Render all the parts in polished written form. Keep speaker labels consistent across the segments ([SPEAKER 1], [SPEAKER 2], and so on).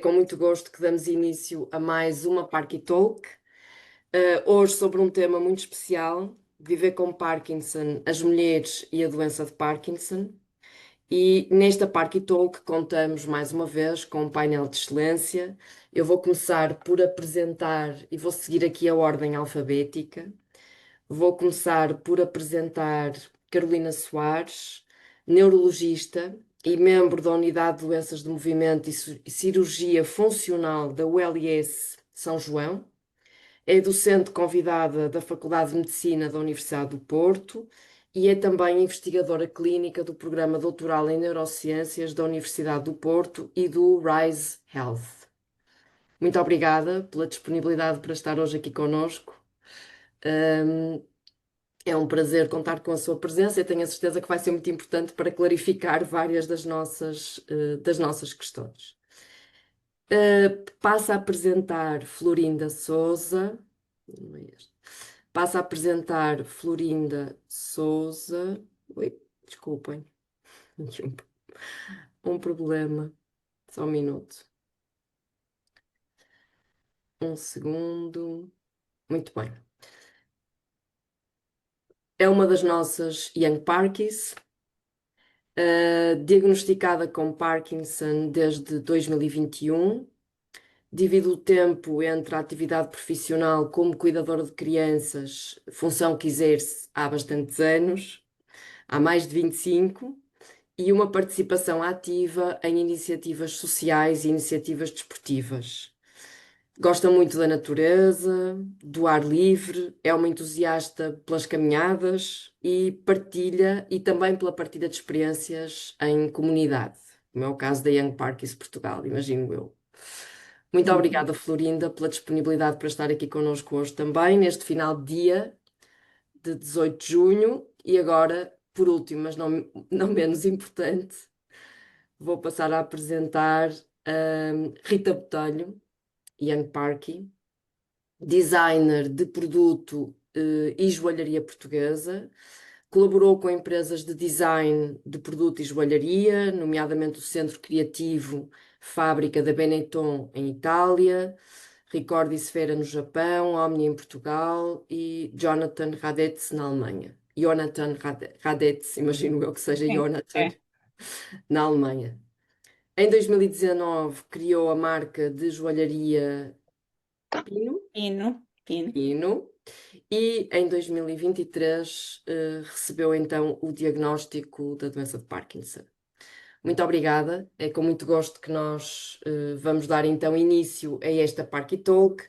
[SPEAKER 1] Com muito gosto que damos início a mais uma Parky Talk, hoje sobre um tema muito especial, viver com Parkinson, as mulheres e a doença de Parkinson. E nesta Parky Talk contamos mais uma vez com um painel de excelência. Eu vou começar por apresentar, e vou seguir aqui a ordem alfabética. Vou começar por apresentar Carolina Soares, neurologista e membro da Unidade de Doenças de Movimento e Cirurgia Funcional da ULS São João. É docente convidada da Faculdade de Medicina da Universidade do Porto e é também investigadora clínica do Programa Doutoral em Neurociências da Universidade do Porto e do Rise Health. Muito obrigada pela disponibilidade para estar hoje aqui conosco. É um prazer contar com a sua presença e tenho a certeza que vai ser muito importante para clarificar várias das nossas questões. Passo a apresentar Florinda Souza. Não é este. Passo a apresentar Florinda Souza. Oi, desculpem. Um problema. Só um minuto. Um segundo. Muito bem. É uma das nossas Young Parkies. Diagnosticada com Parkinson desde 2021, divide o tempo entre a atividade profissional como cuidadora de crianças, função que exerce há bastantes anos, há mais de 25, e uma participação ativa em iniciativas sociais e iniciativas desportivas. Gosta muito da natureza, do ar livre, é uma entusiasta pelas caminhadas e partilha, e também pela partilha de experiências em comunidade, como é o caso da Young Parkies Portugal, imagino eu. Muito obrigada, Florinda, pela disponibilidade para estar aqui connosco hoje também, neste final de dia de 18 de junho. E agora, por último, mas não menos importante, vou passar a apresentar Rita Botelho, Young Parky, designer de produto e joalharia portuguesa. Colaborou com empresas de design de produto e joalharia, nomeadamente o Centro Criativo Fábrica da Benetton em Itália, Ricordi Sfera no Japão, Omni em Portugal e Jonathan Radetz na Alemanha. Jonathan Radetz, imagino eu que seja
[SPEAKER 2] Sim,
[SPEAKER 1] Jonathan,
[SPEAKER 2] é.
[SPEAKER 1] na Alemanha. Em 2019 criou a marca de joalharia Pino,
[SPEAKER 2] Pino, pino.
[SPEAKER 1] Pino, e em 2023 recebeu então o diagnóstico da doença de Parkinson. Muito obrigada, é com muito gosto que nós vamos dar então início a esta Parky Talk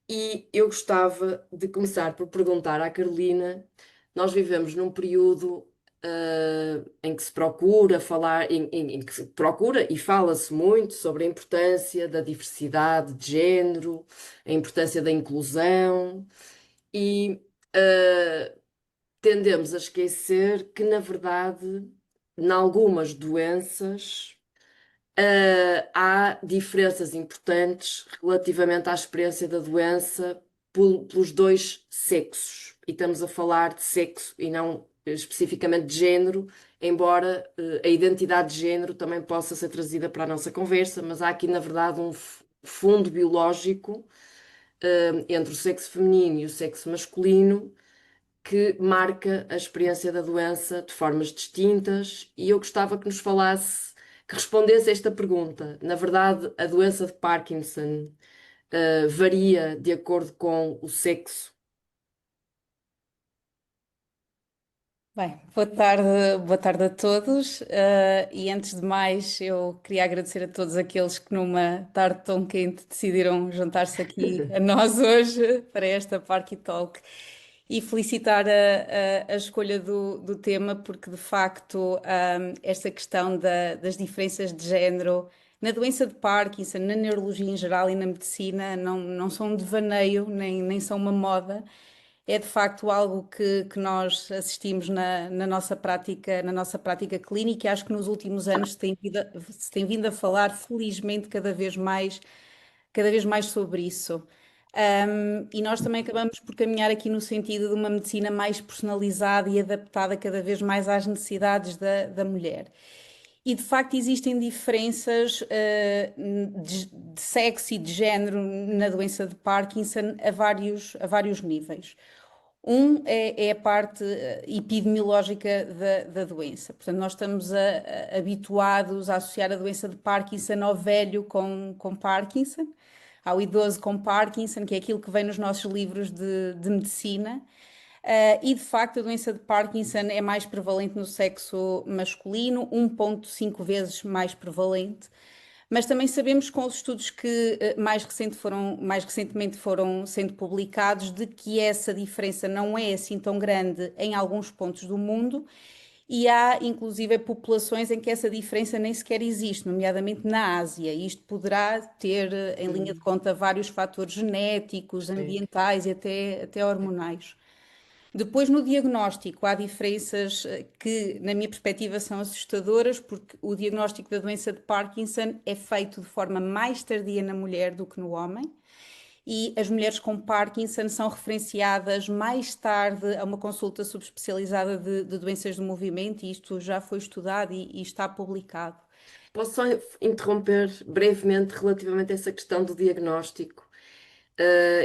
[SPEAKER 1] e eu gostava de começar por perguntar à Carolina, nós vivemos num período em que se procura falar, em que se procura e fala-se muito sobre a importância da diversidade de género, a importância da inclusão e tendemos a esquecer que, na verdade, em algumas doenças, há diferenças importantes relativamente à experiência da doença pelos dois sexos. E estamos a falar de sexo e não especificamente de género, embora a identidade de género também possa ser trazida para a nossa conversa, mas há aqui, na verdade, um fundo biológico entre o sexo feminino e o sexo masculino que marca a experiência da doença de formas distintas, e eu gostava que nos falasse, que respondesse a esta pergunta. Na verdade, a doença de Parkinson, varia de acordo com o sexo?
[SPEAKER 2] Bem, boa tarde a todos. E antes de mais, eu queria agradecer a todos aqueles que numa tarde tão quente decidiram juntar-se aqui a nós hoje para esta Parky Talk e felicitar a escolha do tema, porque de facto esta questão das diferenças de género na doença de Parkinson, na neurologia em geral e na medicina não são um devaneio, nem são uma moda. É de facto algo que nós assistimos na nossa prática clínica, e acho que nos últimos anos se tem vindo a falar, felizmente, cada vez mais sobre isso. E nós também acabamos por caminhar aqui no sentido de uma medicina mais personalizada e adaptada cada vez mais às necessidades da mulher. E de facto existem diferenças de sexo e de género na doença de Parkinson a vários níveis. Um é a parte epidemiológica da doença. Portanto, nós estamos habituados a associar a doença de Parkinson ao velho com Parkinson, ao idoso com Parkinson, que é aquilo que vem nos nossos livros de medicina. E de facto, a doença de Parkinson é mais prevalente no sexo masculino, 1,5 vezes mais prevalente. Mas também sabemos com os estudos que mais recentemente foram sendo publicados de que essa diferença não é assim tão grande em alguns pontos do mundo e há inclusive populações em que essa diferença nem sequer existe, nomeadamente na Ásia. E isto poderá ter em linha de
[SPEAKER 1] Uhum.
[SPEAKER 2] conta vários fatores genéticos,
[SPEAKER 1] Sim.
[SPEAKER 2] ambientais e até hormonais. Depois, no diagnóstico, há diferenças que, na minha perspectiva, são assustadoras, porque o diagnóstico da doença de Parkinson é feito de forma mais tardia na mulher do que no homem, e as mulheres com Parkinson são referenciadas mais tarde a uma consulta subespecializada de doenças do movimento, e isto já foi estudado e está publicado.
[SPEAKER 1] Posso só interromper brevemente relativamente a essa questão do diagnóstico?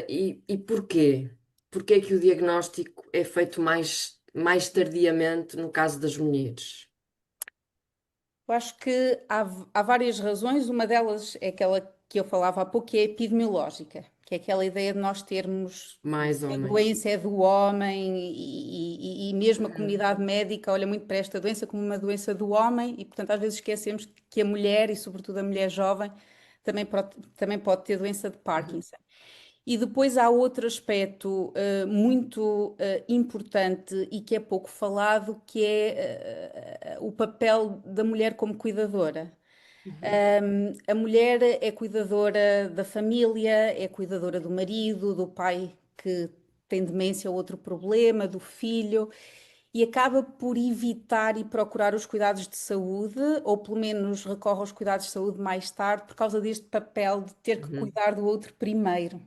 [SPEAKER 1] E porquê? Porquê que o diagnóstico é feito mais tardiamente no caso das mulheres?
[SPEAKER 2] Eu acho que há várias razões. Uma delas é aquela que eu falava há pouco, que é epidemiológica, que é aquela ideia de nós termos
[SPEAKER 1] Mais
[SPEAKER 2] a
[SPEAKER 1] homens.
[SPEAKER 2] doença é do homem e mesmo a
[SPEAKER 1] Uhum.
[SPEAKER 2] comunidade médica olha muito para esta doença como uma doença do homem e, portanto, às vezes esquecemos que a mulher, e sobretudo a mulher jovem, também pode ter doença de
[SPEAKER 1] Uhum.
[SPEAKER 2] Parkinson. E depois há outro aspecto muito importante e que é pouco falado, que é o papel da mulher como cuidadora.
[SPEAKER 1] Uhum.
[SPEAKER 2] A mulher é cuidadora da família, é cuidadora do marido, do pai que tem demência ou outro problema, do filho, e acaba por evitar e procurar os cuidados de saúde, ou pelo menos recorre aos cuidados de saúde mais tarde, por causa deste papel de ter que
[SPEAKER 1] Uhum.
[SPEAKER 2] cuidar do outro primeiro.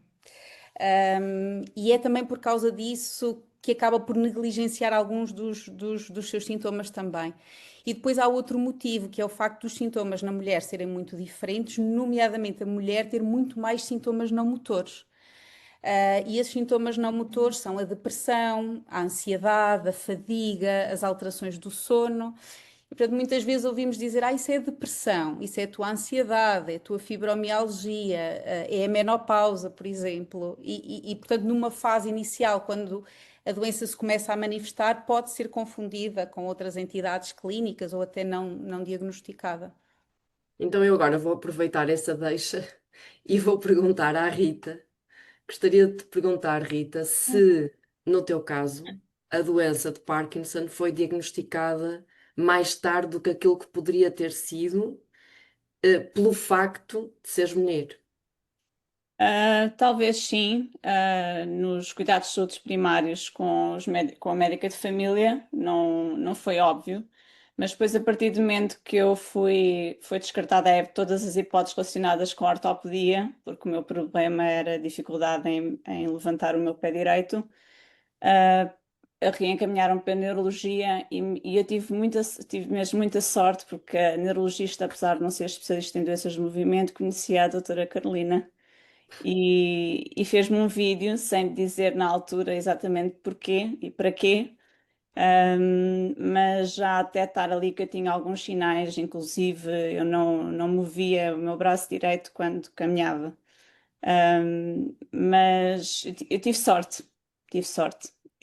[SPEAKER 2] E é também por causa disso que acaba por negligenciar alguns dos seus sintomas também. E depois há outro motivo, que é o facto dos sintomas na mulher serem muito diferentes, nomeadamente a mulher ter muito mais sintomas não motores. E esses sintomas não motores são a depressão, a ansiedade, a fadiga, as alterações do sono. E, portanto, muitas vezes ouvimos dizer, isso é depressão, isso é a tua ansiedade, é a tua fibromialgia, é a menopausa, por exemplo. Portanto, numa fase inicial, quando a doença se começa a manifestar, pode ser confundida com outras entidades clínicas ou até não diagnosticada.
[SPEAKER 1] Então eu agora vou aproveitar essa deixa e vou perguntar à Rita. Gostaria de te perguntar, Rita, se no teu caso a doença de Parkinson foi diagnosticada mais tarde do que aquilo que poderia ter sido, pelo facto de seres mulher.
[SPEAKER 3] Talvez sim, nos cuidados de saúde primários com a médica de família, não foi óbvio, mas depois, a partir do momento que foi descartada todas as hipóteses relacionadas com a ortopedia, porque o meu problema era dificuldade em levantar o meu pé direito, uh, reencaminharam para a neurologia e eu tive mesmo muita sorte, porque a neurologista, apesar de não ser especialista em doenças de movimento, conhecia a doutora Carolina e fez-me um vídeo sem me dizer na altura exatamente porquê e para quê, mas já a detectar ali que eu tinha alguns sinais, inclusive eu não movia o meu braço direito quando caminhava. Mas eu tive sorte.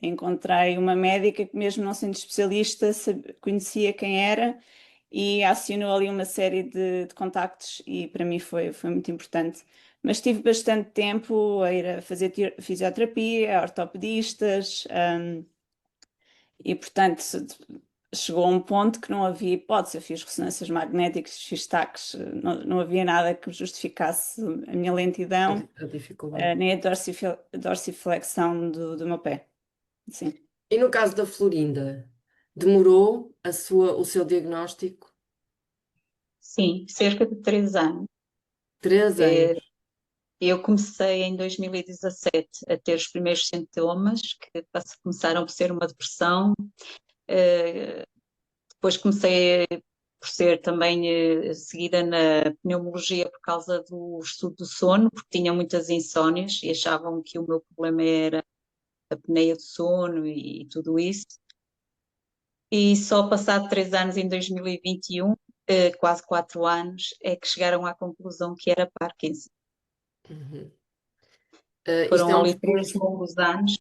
[SPEAKER 3] Encontrei uma médica que, mesmo não sendo especialista, conhecia quem era e acionou ali uma série de contactos e para mim foi muito importante. Mas tive bastante tempo a ir a fazer fisioterapia, a ortopedistas, e portanto chegou a um ponto que não havia hipótese. Eu fiz ressonâncias magnéticas, fiz taques, não havia nada que justificasse a minha lentidão,
[SPEAKER 1] A dificuldade.
[SPEAKER 3] nem a dorsiflexão do meu pé. Sim.
[SPEAKER 1] E no caso da Florinda, demorou o seu diagnóstico
[SPEAKER 4] Sim, cerca de 3 anos.
[SPEAKER 1] 3 anos.
[SPEAKER 4] Eu comecei em 2017 a ter os primeiros sintomas, que começaram por ser uma depressão. Depois comecei por ser também seguida na pneumologia por causa do estudo do sono, porque tinha muitas insónias e achavam que o meu problema era a apneia do sono e tudo isso. E só passado 3 anos, em 2021, quase 4 anos, é que chegaram à conclusão que era Parkinson.
[SPEAKER 1] Uhum. Isto é
[SPEAKER 4] Foram
[SPEAKER 1] um
[SPEAKER 4] ali 3
[SPEAKER 1] percurso.
[SPEAKER 4] longos anos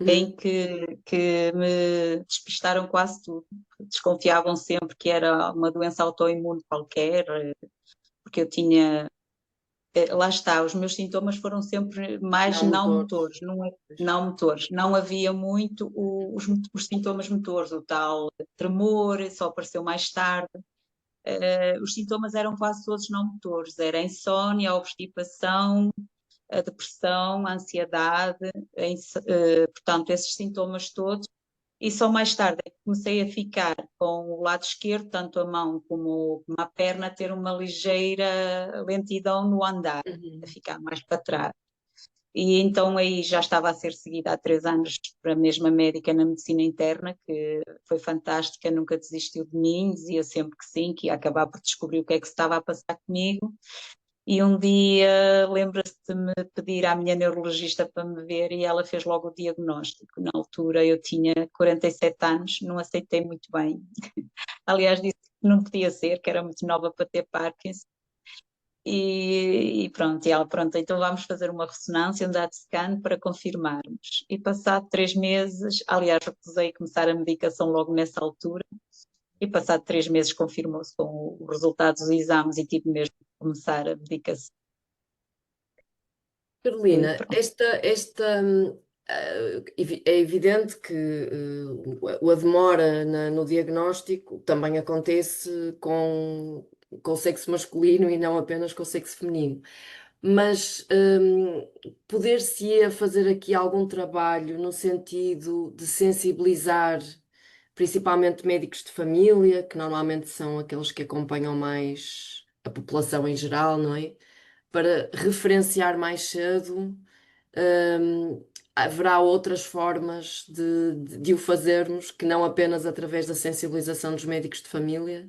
[SPEAKER 1] Uhum.
[SPEAKER 4] em que me despistaram quase tudo. Desconfiavam sempre que era uma doença autoimune qualquer, porque eu tinha. Lá está, os meus sintomas foram sempre mais
[SPEAKER 1] Não
[SPEAKER 4] não
[SPEAKER 1] motores.
[SPEAKER 4] motores, não,
[SPEAKER 1] Pois.
[SPEAKER 4] não motores. Não havia muito os sintomas motores, o tal tremor, só apareceu mais tarde. Os sintomas eram quase todos não motores, era a insónia, a obstipação, a depressão, a ansiedade, portanto, esses sintomas todos. E só mais tarde é que comecei a ficar com o lado esquerdo, tanto a mão como a perna, a ter uma ligeira lentidão no andar, a
[SPEAKER 1] Uhum.
[SPEAKER 4] ficar mais para trás. E então aí já estava a ser seguida há 3 anos para a mesma médica na medicina interna, que foi fantástica, nunca desistiu de mim, dizia sempre que sim, que ia acabar por descobrir o que é que se estava a passar comigo. E um dia lembra-se de me pedir à minha neurologista para me ver e ela fez logo o diagnóstico. Na altura eu tinha 47 anos, não aceitei muito bem. Aliás, disse que não podia ser, que era muito nova para ter Parkinson. E pronto, e ela, pronto, então vamos fazer uma ressonância, um DAT scan para confirmarmos. E passado 3 meses, aliás, recusei começar a medicação logo nessa altura, e passado 3 meses confirmou-se com os resultados dos exames e tive mesmo que começar a medicação. E
[SPEAKER 1] Carolina,
[SPEAKER 4] pronto.
[SPEAKER 1] é evidente que a demora no diagnóstico também acontece com o sexo masculino e não apenas com o sexo feminino. Mas poder-se-ia fazer aqui algum trabalho no sentido de sensibilizar, principalmente médicos de família, que normalmente são aqueles que acompanham mais a população em geral, não é? Para referenciar mais cedo, haverá outras formas de o fazermos que não apenas através da sensibilização dos médicos de família?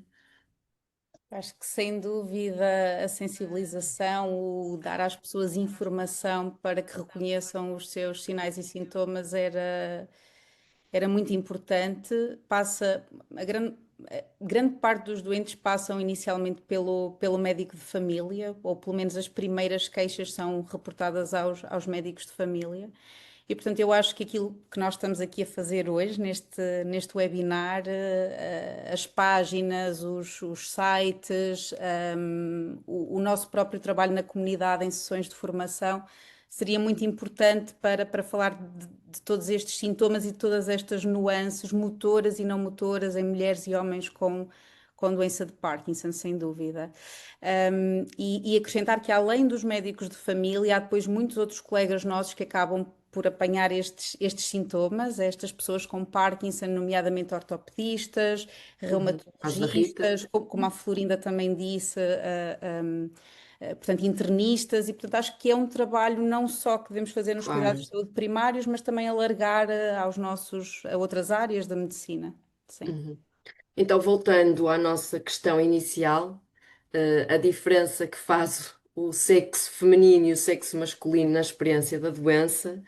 [SPEAKER 2] Acho que sem dúvida a sensibilização, o dar às pessoas informação para que reconheçam os seus sinais e sintomas era muito importante. A grande parte dos doentes passam inicialmente pelo médico de família, ou pelo menos as primeiras queixas são reportadas aos médicos de família. E, portanto, eu acho que aquilo que nós estamos aqui a fazer hoje, neste webinar, as páginas, os sites, o nosso próprio trabalho na comunidade em sessões de formação, seria muito importante para falar de todos estes sintomas e de todas estas nuances motoras e não motoras em mulheres e homens com doença de Parkinson, sem dúvida. E acrescentar que, além dos médicos de família, há depois muitos outros colegas nossos que acabam por apanhar estes sintomas, estas pessoas com Parkinson, nomeadamente ortopedistas,
[SPEAKER 1] Uhum. Caso da Rita.
[SPEAKER 2] reumatologistas, como a Florinda também disse, portanto, internistas, e portanto acho que é um trabalho não só que devemos fazer nos cuidados
[SPEAKER 1] Claro.
[SPEAKER 2] de saúde primários, mas também alargar a outras áreas da medicina. Sim.
[SPEAKER 1] Uhum. Então, voltando à nossa questão inicial, a diferença que faz o sexo feminino e o sexo masculino na experiência da doença.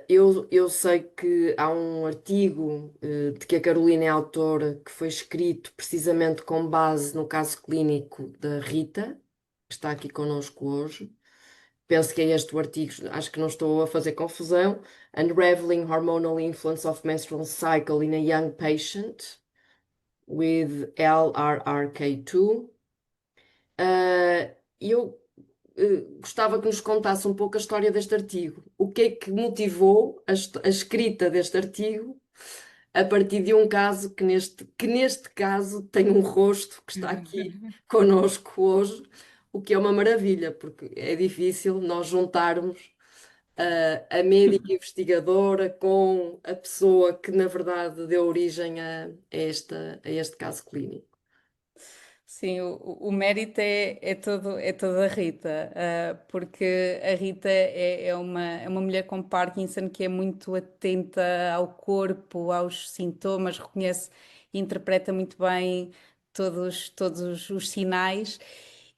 [SPEAKER 1] Eu sei que há um artigo, de que a Carolina é autora, que foi escrito precisamente com base no caso clínico da Rita, que está aqui connosco hoje. Penso que é este o artigo, acho que não estou a fazer confusão. Unraveling Hormonal Influence of Menstrual Cycle in a Young Patient with LRRK2. Eu gostava que nos contasse um pouco a história deste artigo. O que é que motivou a escrita deste artigo a partir de um caso que neste caso tem um rosto que está aqui connosco hoje, o que é uma maravilha, porque é difícil nós juntarmos a médica investigadora com a pessoa que, na verdade, deu origem a este caso clínico.
[SPEAKER 2] Sim, o mérito é todo da Rita, porque a Rita é uma mulher com Parkinson que é muito atenta ao corpo, aos sintomas, reconhece e interpreta muito bem todos os sinais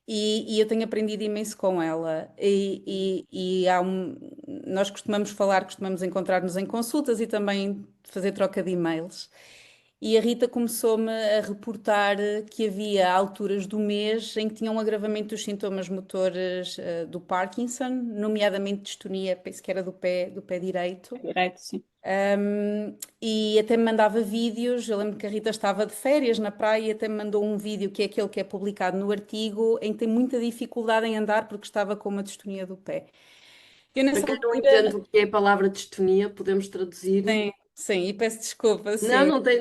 [SPEAKER 2] e eu tenho aprendido imenso com ela. Nós costumamos encontrar-nos em consultas e também fazer troca de e-mails. E a Rita começou-me a reportar que havia alturas do mês em que tinha um agravamento dos sintomas motores do Parkinson, nomeadamente distonia, penso que era do pé direito.
[SPEAKER 3] Direito, sim.
[SPEAKER 2] E até me mandava vídeos. Eu lembro que a Rita estava de férias na praia e até me mandou um vídeo que é aquele que é publicado no artigo, em que tem muita dificuldade em andar porque estava com uma distonia do pé. Eu
[SPEAKER 1] Para
[SPEAKER 2] nessa
[SPEAKER 1] quem não
[SPEAKER 2] altura,
[SPEAKER 1] entende o que é a palavra distonia, podemos traduzir.
[SPEAKER 2] sim, sim, e peço desculpa,
[SPEAKER 1] Não,
[SPEAKER 2] sim.
[SPEAKER 1] não tem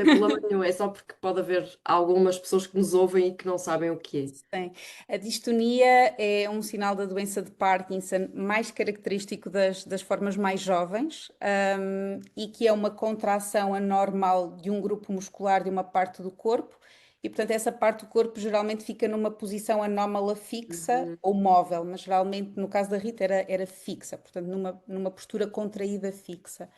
[SPEAKER 1] problema nenhum. É só porque pode haver algumas pessoas que nos ouvem e que não sabem o que
[SPEAKER 2] Sim. A distonia é um sinal da doença de Parkinson mais característico das formas mais jovens, e que é uma contração anormal de um grupo muscular de uma parte do corpo. E, portanto, essa parte do corpo geralmente fica numa posição anómala fixa
[SPEAKER 1] é.
[SPEAKER 2] ou móvel, mas geralmente, no caso da Rita, era fixa, portanto, numa postura contraída fixa.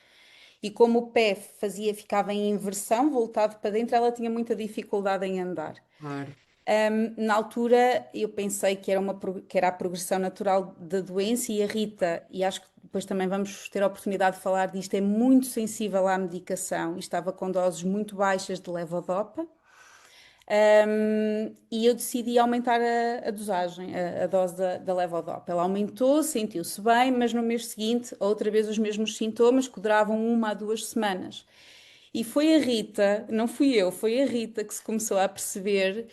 [SPEAKER 2] E como o pé ficava em inversão, voltado para dentro, ela tinha muita dificuldade em andar.
[SPEAKER 1] Claro.
[SPEAKER 2] Na altura eu pensei que era a progressão natural da doença e a Rita, e acho que depois também vamos ter a oportunidade de falar disto, é muito sensível à medicação e estava com doses muito baixas de levodopa. E eu decidi aumentar a dosagem, a dose da levodopa. Ela aumentou, sentiu-se bem, mas no mês seguinte, outra vez os mesmos sintomas que duravam 1 a 2 semanas. E foi a Rita, não fui eu, foi a Rita que se começou a perceber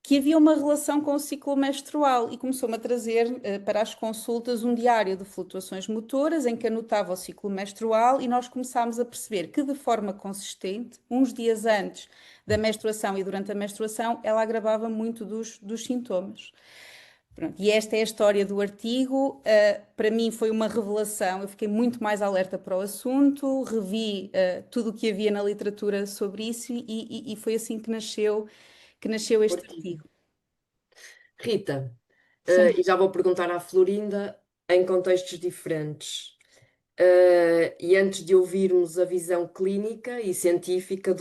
[SPEAKER 2] que havia uma relação com o ciclo menstrual e começou-me a trazer para as consultas um diário de flutuações motoras em que anotava o ciclo menstrual e nós começámos a perceber que de forma consistente, uns dias antes da menstruação e durante a menstruação, ela agravava muito dos sintomas. Pronto, e esta é a história do artigo. Para mim foi uma revelação. Eu fiquei muito mais alerta para o assunto, revi tudo o que havia na literatura sobre isso e foi assim que nasceu
[SPEAKER 1] Por
[SPEAKER 2] este
[SPEAKER 1] aqui.
[SPEAKER 2] artigo.
[SPEAKER 1] Rita,
[SPEAKER 2] Sim.
[SPEAKER 1] e já vou perguntar à Florinda em contextos diferentes. E antes de ouvirmos a visão clínica e científica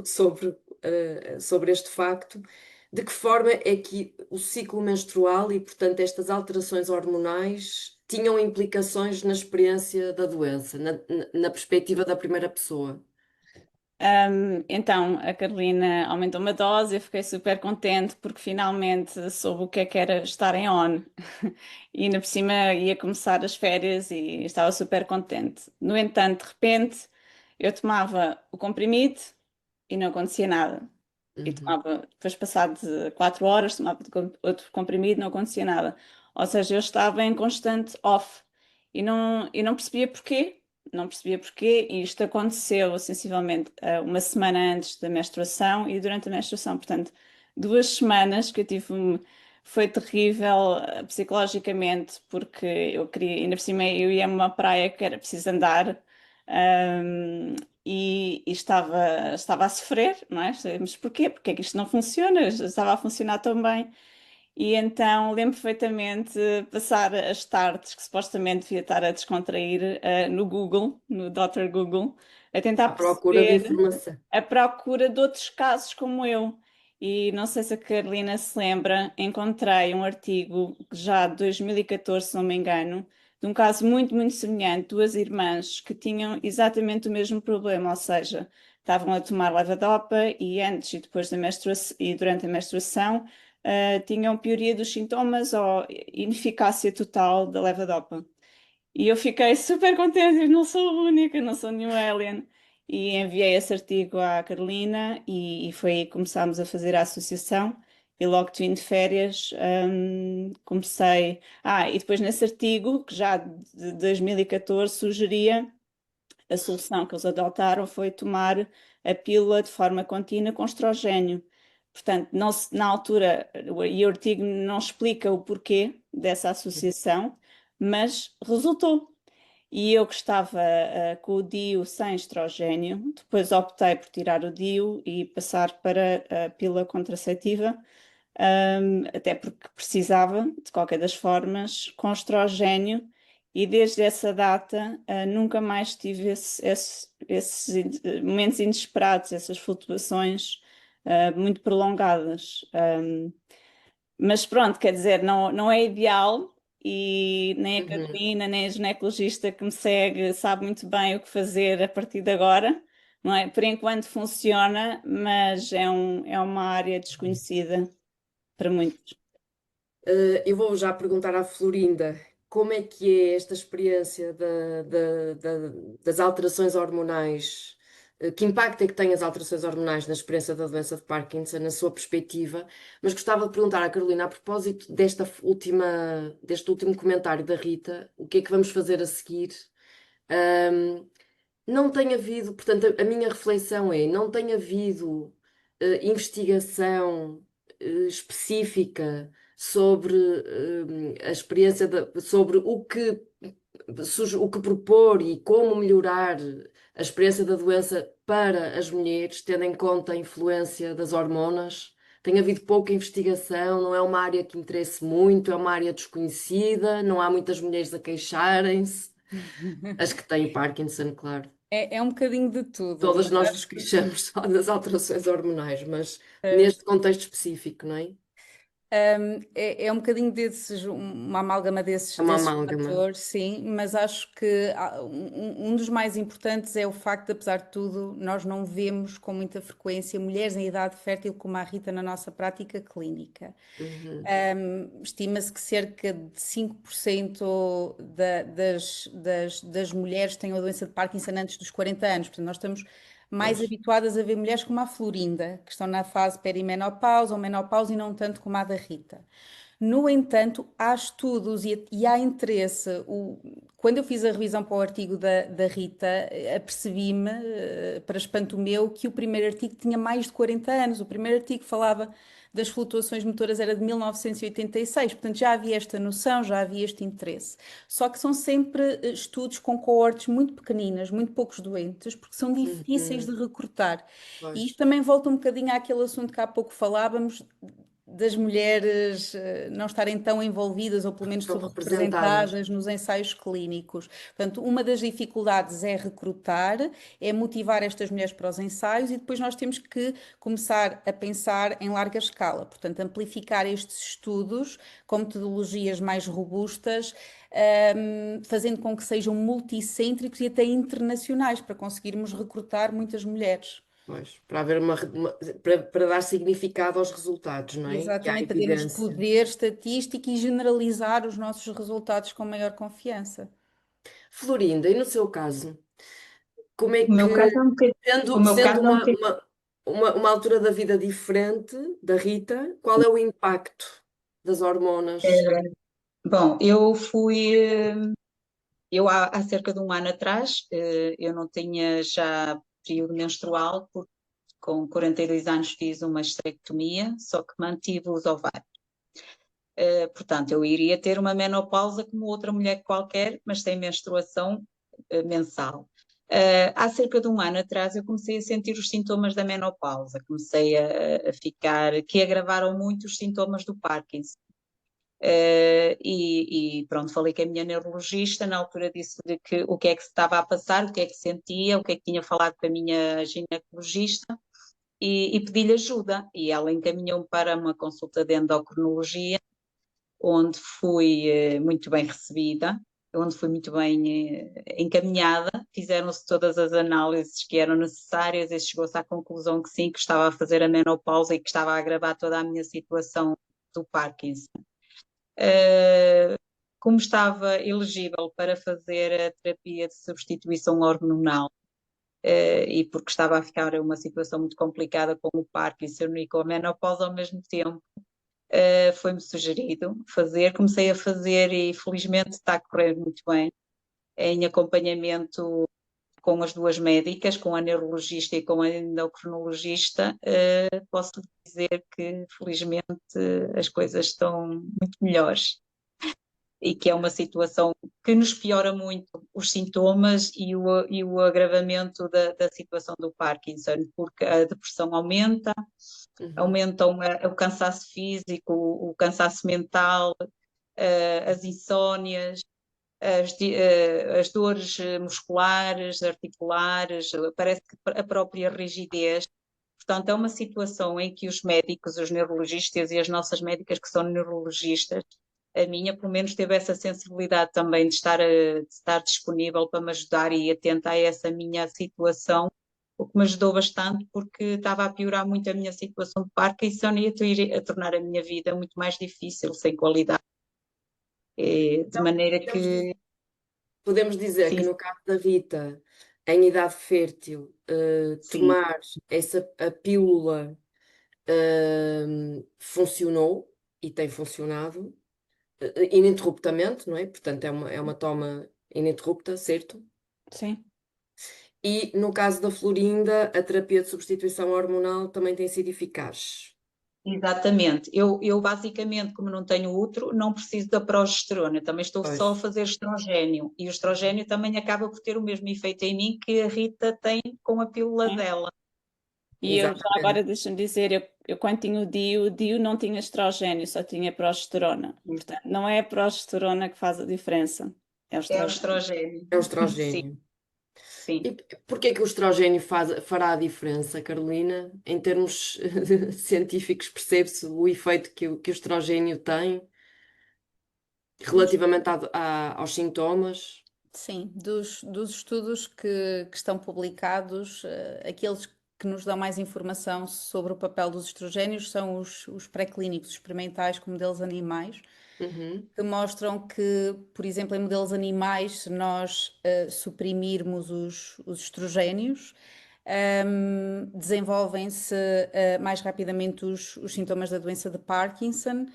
[SPEAKER 1] sobre este facto, de que forma é que o ciclo menstrual e, portanto, estas alterações hormonais tinham implicações na experiência da doença, na perspectiva da primeira pessoa?
[SPEAKER 3] Então, a Carolina aumentou uma dose, eu fiquei super contente porque finalmente soube o que era estar em ON. E ainda por cima ia começar as férias e estava super contente. No entanto, de repente, eu tomava o comprimido e não acontecia nada. E
[SPEAKER 1] Uhum.
[SPEAKER 3] tomava, depois passado de 4 horas, tomava outro comprimido, não acontecia nada. Ou seja, eu estava em constante off e não percebia porquê. Não percebia porquê, e isto aconteceu sensivelmente 1 semana antes da menstruação e durante a menstruação. Portanto, 2 semanas que eu tive. Foi terrível psicologicamente, porque eu queria, ainda por cima, eu ia a uma praia que era preciso andar. E estava a sofrer, não é? Mas porquê? Porque é que isto não funciona? Estava a funcionar tão bem. E então lembro perfeitamente passar as tardes que supostamente devia estar a descontrair no Google, no Dr. Google, a tentar
[SPEAKER 1] À procura de
[SPEAKER 3] perceber
[SPEAKER 1] informação.
[SPEAKER 3] a procura de outros casos como eu. E não sei se a Carolina se lembra, encontrei um artigo já de 2014, se não me engano, de um caso muito, muito semelhante, duas irmãs que tinham exatamente o mesmo problema, ou seja, estavam a tomar levodopa e antes e depois da menstruação e durante a menstruação tinham pioria dos sintomas ou ineficácia total da levodopa. E eu fiquei super contente, eu não sou a única, não sou nenhum alien. E enviei esse artigo à Carolina e foi aí que começámos a fazer a associação. E logo que vim de férias, comecei. E depois nesse artigo, que já de 2014, sugeria a solução que eles adotaram foi tomar a pílula de forma contínua com estrogênio. Portanto, na altura, e o artigo não explica o porquê dessa associação, mas resultou. E eu que estava com o DIU sem estrogênio, depois optei por tirar o DIU e passar para a pílula contraceptiva, até porque precisava, de qualquer das formas, com estrogênio, e desde essa data nunca mais tive esses momentos inesperados, essas flutuações muito prolongadas. Mas pronto, quer dizer, não é ideal e nem a Carolina, nem a ginecologista que me segue sabe muito bem o que fazer a partir de agora, não é? Por enquanto funciona, mas é uma área desconhecida para muitos.
[SPEAKER 1] Eu vou já perguntar à Florinda como é que é esta experiência das alterações hormonais, que impacto é que têm as alterações hormonais na experiência da doença de Parkinson, na sua perspectiva, mas gostava de perguntar à Carolina, a propósito deste último comentário da Rita, o que é que vamos fazer a seguir? Não tem havido, portanto, a minha reflexão é, não tem havido investigação específica sobre a experiência sobre o que propor e como melhorar a experiência da doença para as mulheres, tendo em conta a influência das hormonas. Tem havido pouca investigação, não é uma área que interesse muito, é uma área desconhecida, não há muitas mulheres a queixarem-se. As que têm Parkinson, claro.
[SPEAKER 2] É um bocadinho de tudo,
[SPEAKER 1] Todas
[SPEAKER 2] mas
[SPEAKER 1] nós nos
[SPEAKER 2] acho que
[SPEAKER 1] queixamos só das alterações hormonais, mas neste contexto específico, não é?
[SPEAKER 2] é um bocadinho desses, uma amálgama
[SPEAKER 1] É uma
[SPEAKER 2] desses
[SPEAKER 1] amálgama.
[SPEAKER 2] fatores, sim, mas acho que um dos mais importantes é o facto de, apesar de tudo, nós não vemos com muita frequência mulheres em idade fértil como a Rita na nossa prática clínica.
[SPEAKER 1] Uhum.
[SPEAKER 2] Estima-se que cerca de 5% das mulheres têm a doença de Parkinson antes dos 40 anos. Portanto, nós estamos mais
[SPEAKER 1] Pois.
[SPEAKER 2] habituadas a ver mulheres como a Florinda, que estão na fase perimenopausa ou menopausa e não tanto como a da Rita. No entanto, há estudos e há interesse. Quando eu fiz a revisão para o artigo da Rita, apercebi-me, para espanto meu, que o primeiro artigo tinha mais de 40 anos. O primeiro artigo falava das flutuações motoras era de 1986, portanto já havia esta noção, já havia este interesse. Só que são sempre estudos com coortes muito pequeninas, muito poucos doentes, porque são difíceis de
[SPEAKER 1] Uhum.
[SPEAKER 2] recrutar. E isto
[SPEAKER 1] Pois.
[SPEAKER 2] também volta um bocadinho àquele assunto que há pouco falávamos, das mulheres não estarem tão envolvidas ou pelo menos
[SPEAKER 1] Estão representadas.
[SPEAKER 2] subrepresentadas nos ensaios clínicos. Portanto, uma das dificuldades é recrutar, é motivar estas mulheres para os ensaios e depois nós temos que começar a pensar em larga escala. Portanto, amplificar estes estudos com metodologias mais robustas, fazendo com que sejam multicêntricos e até internacionais para conseguirmos recrutar muitas mulheres.
[SPEAKER 1] Pois. Para haver para dar significado aos resultados, não é? Que há
[SPEAKER 2] Exatamente, para termos
[SPEAKER 1] evidência.
[SPEAKER 2] poder estatístico e generalizar os nossos resultados com maior confiança.
[SPEAKER 1] Florinda, e no seu caso, como é
[SPEAKER 4] O meu
[SPEAKER 1] que,
[SPEAKER 4] caso é um bocadinho, o meu
[SPEAKER 1] sendo
[SPEAKER 4] caso é um bocadinho.
[SPEAKER 1] uma altura da vida diferente da Rita, qual é o impacto das hormonas?
[SPEAKER 4] Bom, eu há cerca de um ano atrás, eu não tinha já período menstrual, porque com 42 anos fiz uma esterectomia, só que mantive os ovários. Portanto, eu iria ter uma menopausa como outra mulher qualquer, mas sem menstruação mensal. Há cerca de um ano atrás eu comecei a sentir os sintomas da menopausa, comecei a ficar, que agravaram muito os sintomas do Parkinson. E pronto, falei com a minha neurologista, na altura disse-lhe que o que é que se estava a passar, o que é que sentia, o que é que tinha falado com a minha ginecologista e pedi-lhe ajuda. E ela encaminhou-me para uma consulta de endocrinologia, onde fui muito bem recebida, onde fui muito bem encaminhada, fizeram-se todas as análises que eram necessárias e chegou-se à conclusão que sim, que estava a fazer a menopausa e que estava a agravar toda a minha situação do Parkinson. Como estava elegível para fazer a terapia de substituição hormonal, e porque estava a ficar uma situação muito complicada com o Parkinson e com a menopausa ao mesmo tempo, foi-me sugerido fazer, comecei a fazer e felizmente está a correr muito bem, em acompanhamento com as duas médicas, com a neurologista e com a endocrinologista. Posso dizer que felizmente as coisas estão muito melhores e que é uma situação que nos piora muito os sintomas e o agravamento da situação do Parkinson, porque a depressão aumenta,
[SPEAKER 1] Uhum.
[SPEAKER 4] aumentam o cansaço físico, o cansaço mental, as insónias, as dores musculares, articulares, parece que a própria rigidez Portanto, é uma situação em que os médicos, os neurologistas e as nossas médicas que são neurologistas, a minha pelo menos teve essa sensibilidade também de estar disponível para me ajudar e atenta a essa minha situação, o que me ajudou bastante porque estava a piorar muito a minha situação de Parkinson e a tornar a minha vida muito mais difícil, sem qualidade. De
[SPEAKER 1] Então,
[SPEAKER 4] maneira
[SPEAKER 1] podemos,
[SPEAKER 4] que,
[SPEAKER 1] podemos dizer que
[SPEAKER 4] sim,
[SPEAKER 1] no caso da Rita, em idade fértil,
[SPEAKER 4] sim,
[SPEAKER 1] tomar a pílula funcionou e tem funcionado ininterruptamente, não é? Portanto, é uma toma ininterrupta, certo?
[SPEAKER 3] Sim.
[SPEAKER 1] E no caso da Florinda, a terapia de substituição hormonal também tem sido eficaz.
[SPEAKER 4] exatamente. Eu basicamente, como não tenho útero, não preciso da progesterona, também estou
[SPEAKER 1] Pois.
[SPEAKER 4] só a fazer estrogénio. E o estrogénio também acaba por ter o mesmo efeito em mim que a Rita tem com a pílula
[SPEAKER 3] Sim.
[SPEAKER 4] dela.
[SPEAKER 3] E eu já
[SPEAKER 1] Exatamente.
[SPEAKER 3] agora deixa-me dizer, eu quando tinha o DIU não tinha estrogênio, só tinha progesterona. Portanto, não é a progesterona que faz a diferença, é o
[SPEAKER 4] É o
[SPEAKER 3] estrogênio.
[SPEAKER 4] estrogénio.
[SPEAKER 1] É o
[SPEAKER 4] Sim,
[SPEAKER 1] estrogênio. E
[SPEAKER 4] sim.
[SPEAKER 1] porquê que o estrogênio fará a diferença, Carolina? Em termos científicos, percebe-se o efeito que o estrogênio tem relativamente aos sintomas?
[SPEAKER 2] Sim, dos estudos que estão publicados, aqueles que nos dão mais informação sobre o papel dos estrogénios são os pré-clínicos experimentais com modelos animais,
[SPEAKER 1] Uhum,
[SPEAKER 2] que mostram que, por exemplo, em modelos animais, se nós suprimirmos os estrogénios, desenvolvem-se mais rapidamente os sintomas da doença de Parkinson.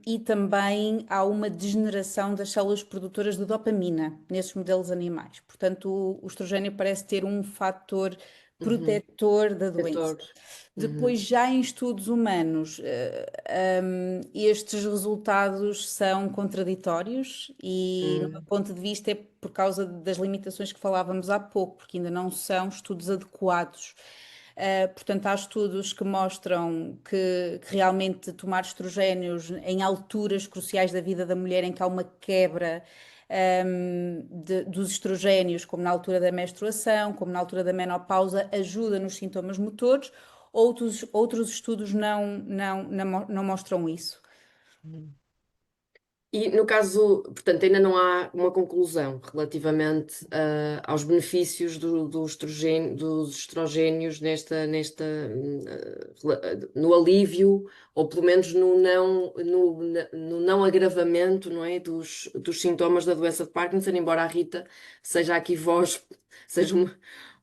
[SPEAKER 2] E também há uma degeneração das células produtoras de dopamina nesses modelos animais. Portanto, o estrogênio parece ter um fator
[SPEAKER 1] uhum.
[SPEAKER 2] protetor da doença.
[SPEAKER 1] Setor.
[SPEAKER 2] Depois,
[SPEAKER 1] Uhum,
[SPEAKER 2] já em estudos humanos, estes resultados são contraditórios e, no meu
[SPEAKER 1] uhum,
[SPEAKER 2] ponto de vista, é por causa das limitações que falávamos há pouco, porque ainda não são estudos adequados. Portanto, há estudos que mostram que realmente tomar estrogénios em alturas cruciais da vida da mulher em que há uma quebra dos estrogénios, como na altura da menstruação, como na altura da menopausa, ajuda nos sintomas motores. Outros estudos não mostram isso.
[SPEAKER 1] uhum. E no caso, portanto, ainda não há uma conclusão relativamente aos benefícios dos estrogénios no alívio, ou pelo menos no não agravamento, não é, dos sintomas da doença de Parkinson, embora a Rita seja aqui voz, seja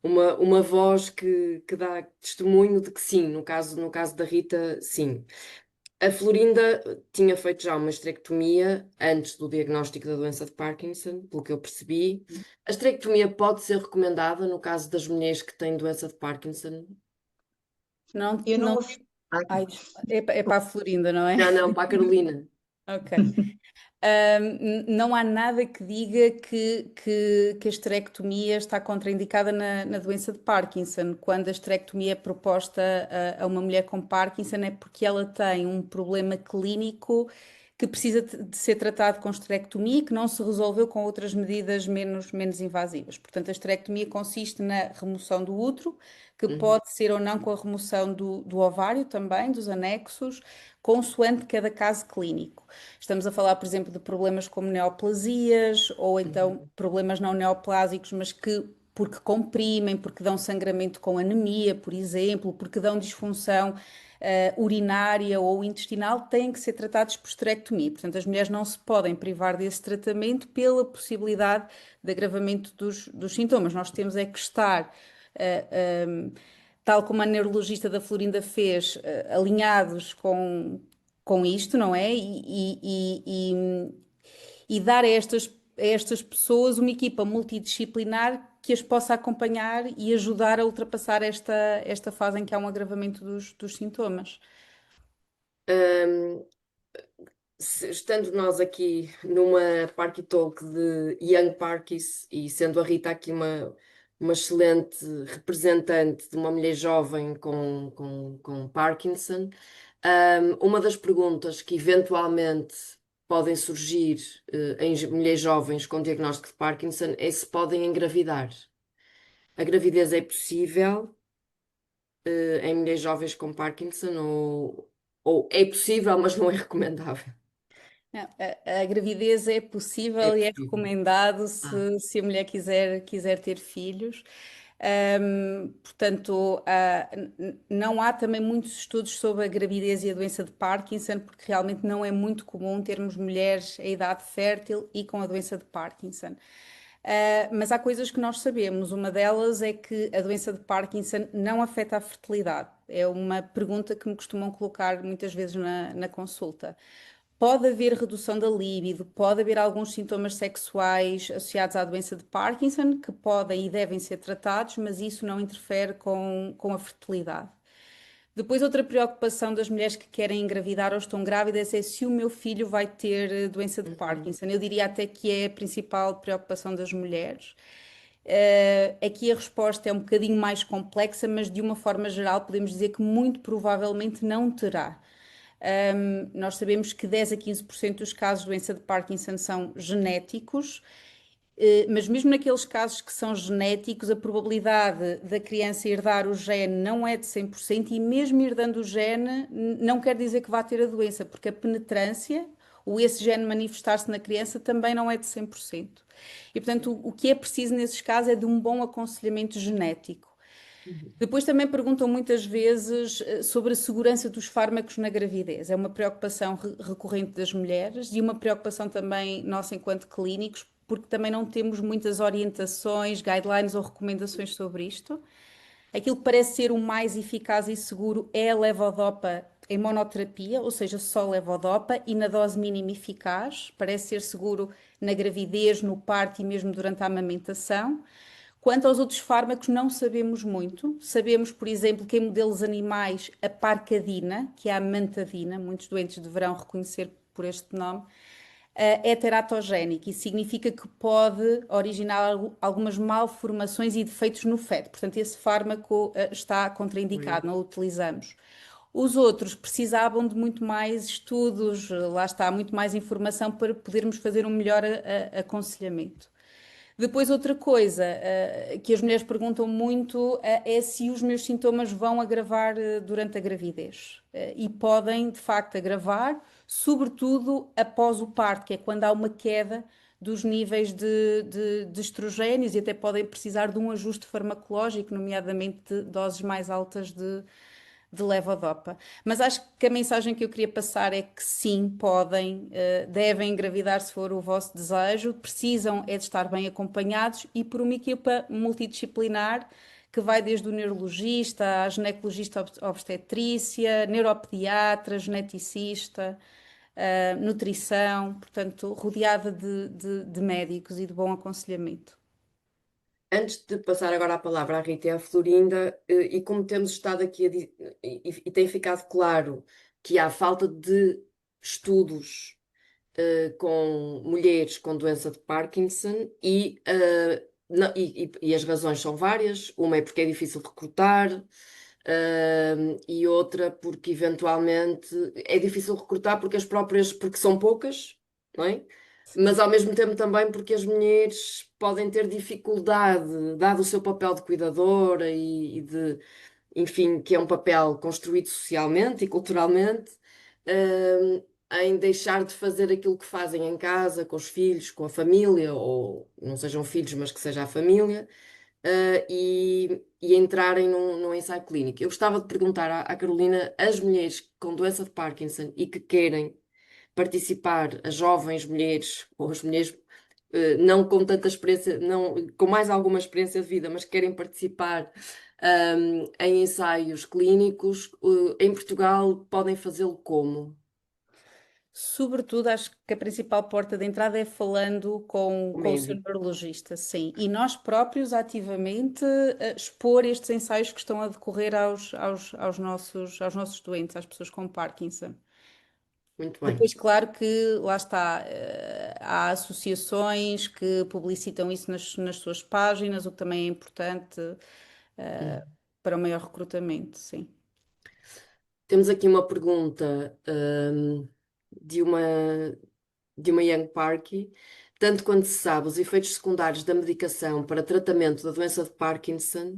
[SPEAKER 1] uma voz que dá testemunho de que sim, no caso da Rita, sim. A Florinda tinha feito já uma esterectomia antes do diagnóstico da doença de Parkinson, pelo que eu percebi. A esterectomia pode ser recomendada no caso das mulheres que têm doença de Parkinson?
[SPEAKER 2] Não,
[SPEAKER 4] Eu não
[SPEAKER 2] não,
[SPEAKER 4] ouvi. Ai,
[SPEAKER 2] ai, é para a Florinda, não é?
[SPEAKER 1] Não, não, para a Carolina.
[SPEAKER 2] Ok. Não há nada que diga que a esterectomia está contraindicada na doença de Parkinson. Quando a esterectomia é proposta a uma mulher com Parkinson é porque ela tem um problema clínico que precisa de ser tratado com esterectomia e que não se resolveu com outras medidas menos invasivas. Portanto, a esterectomia consiste na remoção do útero, que
[SPEAKER 1] Uhum,
[SPEAKER 2] pode ser ou não com a remoção do ovário também, dos anexos, consoante cada caso clínico. Estamos a falar, por exemplo, de problemas como neoplasias ou então
[SPEAKER 1] uhum,
[SPEAKER 2] problemas não neoplásicos, mas que porque comprimem, porque dão sangramento com anemia, por exemplo, porque dão disfunção urinária ou intestinal, têm que ser tratados por esterectomia. Portanto, as mulheres não se podem privar desse tratamento pela possibilidade de agravamento dos sintomas. Nós temos é que estar tal como a neurologista da Florinda fez, alinhados com isto, não é? E dar a estas pessoas uma equipa multidisciplinar que as possa acompanhar e ajudar a ultrapassar esta fase em que há um agravamento dos sintomas.
[SPEAKER 1] uhum. Estando nós aqui numa Parky Talk de Young Parkies e sendo a Rita aqui uma excelente representante de uma mulher jovem com Parkinson, uma das perguntas que eventualmente podem surgir em mulheres jovens com diagnóstico de Parkinson é se podem engravidar. A gravidez é possível? em mulheres jovens com Parkinson, ou é possível, mas não é recomendável?
[SPEAKER 2] Não, a gravidez é
[SPEAKER 1] É
[SPEAKER 2] possível e é
[SPEAKER 1] possível.
[SPEAKER 2] recomendado
[SPEAKER 1] Ah,
[SPEAKER 2] se a mulher quiser ter filhos. Portanto, não há também muitos estudos sobre a gravidez e a doença de Parkinson, porque realmente não é muito comum termos mulheres em idade fértil e com a doença de Parkinson. Mas há coisas que nós sabemos. Uma delas é que a doença de Parkinson não afeta a fertilidade. É uma pergunta que me costumam colocar muitas vezes na consulta. Pode haver redução da libido, pode haver alguns sintomas sexuais associados à doença de Parkinson que podem e devem ser tratados, mas isso não interfere com a fertilidade. Depois, outra preocupação das mulheres que querem engravidar ou estão grávidas é se o meu filho vai ter doença de
[SPEAKER 1] uhum.
[SPEAKER 2] Parkinson. Eu diria até que é a principal preocupação das mulheres. Aqui a resposta é um bocadinho mais complexa, mas de uma forma geral podemos dizer que muito provavelmente não terá. Nós sabemos que 10 a 15% dos casos de doença de Parkinson são genéticos, mas mesmo naqueles casos que são genéticos, a probabilidade da criança herdar o gene não é de 100% e mesmo herdando o gene não quer dizer que vá ter a doença, porque a penetrância, ou esse gene manifestar-se na criança, também não é de 100%. E, portanto, o que é preciso nesses casos é de um bom aconselhamento genético.
[SPEAKER 1] Uhum.
[SPEAKER 2] Depois também perguntam muitas vezes sobre a segurança dos fármacos na gravidez. É uma preocupação recorrente das mulheres e uma preocupação também nossa enquanto clínicos, porque também não temos muitas orientações, guidelines ou recomendações sobre isto. Aquilo que parece ser o mais eficaz e seguro é a levodopa em monoterapia, ou seja, só levodopa e na dose mínima eficaz. Parece ser seguro na gravidez, no parto e mesmo durante a amamentação. Quanto aos outros fármacos, não sabemos muito. Sabemos, por exemplo, que em modelos animais a parcadina, que é a amantadina, muitos doentes deverão reconhecer por este nome, é teratogénico. Isso significa que pode originar algumas malformações e defeitos no feto. Portanto, esse fármaco está
[SPEAKER 1] Oi.
[SPEAKER 2] contraindicado, não o utilizamos. Os outros precisavam de muito mais estudos, lá está, muito mais informação para podermos fazer um melhor aconselhamento. Depois, outra coisa, que as mulheres perguntam muito, é se os meus sintomas vão agravar, durante a gravidez. E podem, de facto, agravar, sobretudo após o parto, que é quando há uma queda dos níveis de estrogénios e até podem precisar de um ajuste farmacológico, nomeadamente de doses mais altas de levodopa. Mas acho que a mensagem que eu queria passar é que sim, podem, devem engravidar se for o vosso desejo, precisam é de estar bem acompanhados e por uma equipa multidisciplinar que vai desde o neurologista, à ginecologista obstetrícia, neuropediatra, geneticista, nutrição, portanto, rodeada de médicos e de bom aconselhamento.
[SPEAKER 1] Antes de passar agora a palavra à Rita e à Florinda, e como temos estado aqui e tem ficado claro que há falta de estudos com mulheres com doença de Parkinson e as razões são várias. Uma é porque é difícil recrutar, e outra porque eventualmente é difícil recrutar porque as próprias, porque são poucas, não é? Mas ao mesmo tempo também porque as mulheres podem ter dificuldade, dado o seu papel de cuidadora e de, enfim, que é um papel construído socialmente e culturalmente, em deixar de fazer aquilo que fazem em casa, com os filhos, com a família, ou não sejam filhos, mas que seja a família, e entrarem num ensaio clínico. Eu gostava de perguntar à Carolina, as mulheres com doença de Parkinson e que querem participar, as jovens mulheres, ou as mulheres não com tanta experiência, não, com mais alguma experiência de vida, mas que querem participar em ensaios clínicos, em Portugal podem fazê-lo como?
[SPEAKER 2] Sobretudo, acho que a principal porta de entrada é falando
[SPEAKER 1] O
[SPEAKER 2] com o seu
[SPEAKER 1] médico.
[SPEAKER 2] neurologista, sim. E nós próprios, ativamente, expor estes ensaios que estão a decorrer aos nossos doentes, às pessoas com Parkinson.
[SPEAKER 1] Muito bem.
[SPEAKER 2] Depois, claro que lá está, há associações que publicitam isso nas suas páginas, o que também é importante,
[SPEAKER 1] Hum.
[SPEAKER 2] eh, para o maior recrutamento, sim.
[SPEAKER 1] Temos aqui uma pergunta, de uma, de uma Young Parky. Tanto quanto se sabe, os efeitos secundários da medicação para tratamento da doença de Parkinson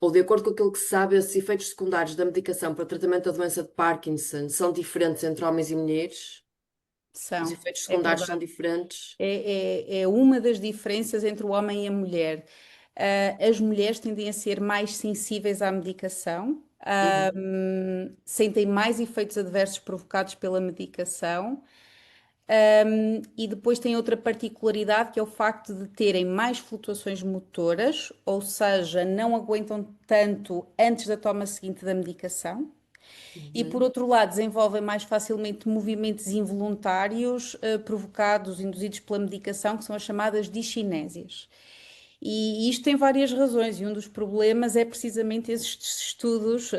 [SPEAKER 1] ou de acordo com aquilo que se sabe, esses efeitos secundários da medicação para o tratamento da doença de Parkinson são diferentes entre homens e mulheres? Os
[SPEAKER 2] São,
[SPEAKER 1] efeitos
[SPEAKER 2] é
[SPEAKER 1] secundários são
[SPEAKER 2] verdade.
[SPEAKER 1] diferentes?
[SPEAKER 2] É uma das diferenças entre o homem e a mulher. As mulheres tendem a ser mais sensíveis à medicação,
[SPEAKER 1] Uhum.
[SPEAKER 2] sentem mais efeitos adversos provocados pela medicação. E depois tem outra particularidade que é o facto de terem mais flutuações motoras, ou seja, não aguentam tanto antes da toma seguinte da medicação. E por
[SPEAKER 1] Uhum.
[SPEAKER 2] outro lado, desenvolvem mais facilmente movimentos involuntários, provocados, induzidos pela medicação, que são as chamadas discinésias. E isto tem várias razões, e um dos problemas é precisamente esses estudos,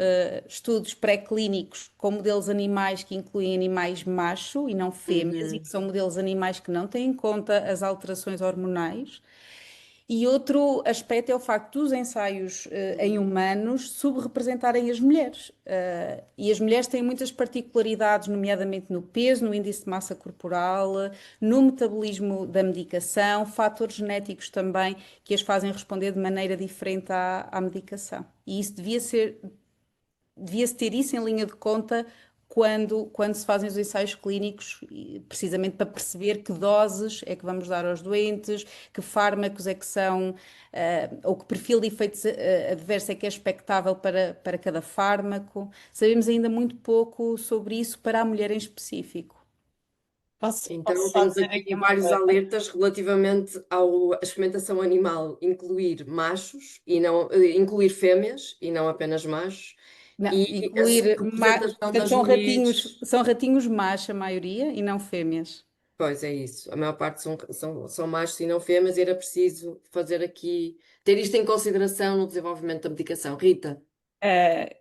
[SPEAKER 2] estudos pré-clínicos com modelos animais que incluem animais macho e não fêmeas, e que
[SPEAKER 1] Uhum.
[SPEAKER 2] são modelos animais que não têm em conta as alterações hormonais. E outro aspecto é o facto dos ensaios em humanos subrepresentarem as mulheres. E as mulheres têm muitas particularidades, nomeadamente no peso, no índice de massa corporal, no metabolismo da medicação, fatores genéticos também que as fazem responder de maneira diferente à medicação. E isso devia-se ter isso em linha de conta quando se fazem os ensaios clínicos, precisamente para perceber que doses é que vamos dar aos doentes, que fármacos é que são, ou que perfil de efeitos adversos é que é expectável para cada fármaco. Sabemos ainda muito pouco sobre isso para a mulher em específico.
[SPEAKER 3] Posso
[SPEAKER 1] Então,
[SPEAKER 3] só
[SPEAKER 1] temos
[SPEAKER 3] dizer
[SPEAKER 1] aqui
[SPEAKER 3] aqui uma
[SPEAKER 1] vários
[SPEAKER 3] coisa?
[SPEAKER 1] alertas relativamente à experimentação animal, incluir machos e não incluir fêmeas e não apenas machos,
[SPEAKER 2] Não,
[SPEAKER 1] e a subrepresentação
[SPEAKER 2] portanto,
[SPEAKER 1] das mulheres.
[SPEAKER 2] são ratinhos machos a maioria e não fêmeas.
[SPEAKER 1] Pois é isso, a maior parte são machos e não fêmeas, e era preciso fazer aqui, ter isto em consideração no desenvolvimento da medicação. Rita,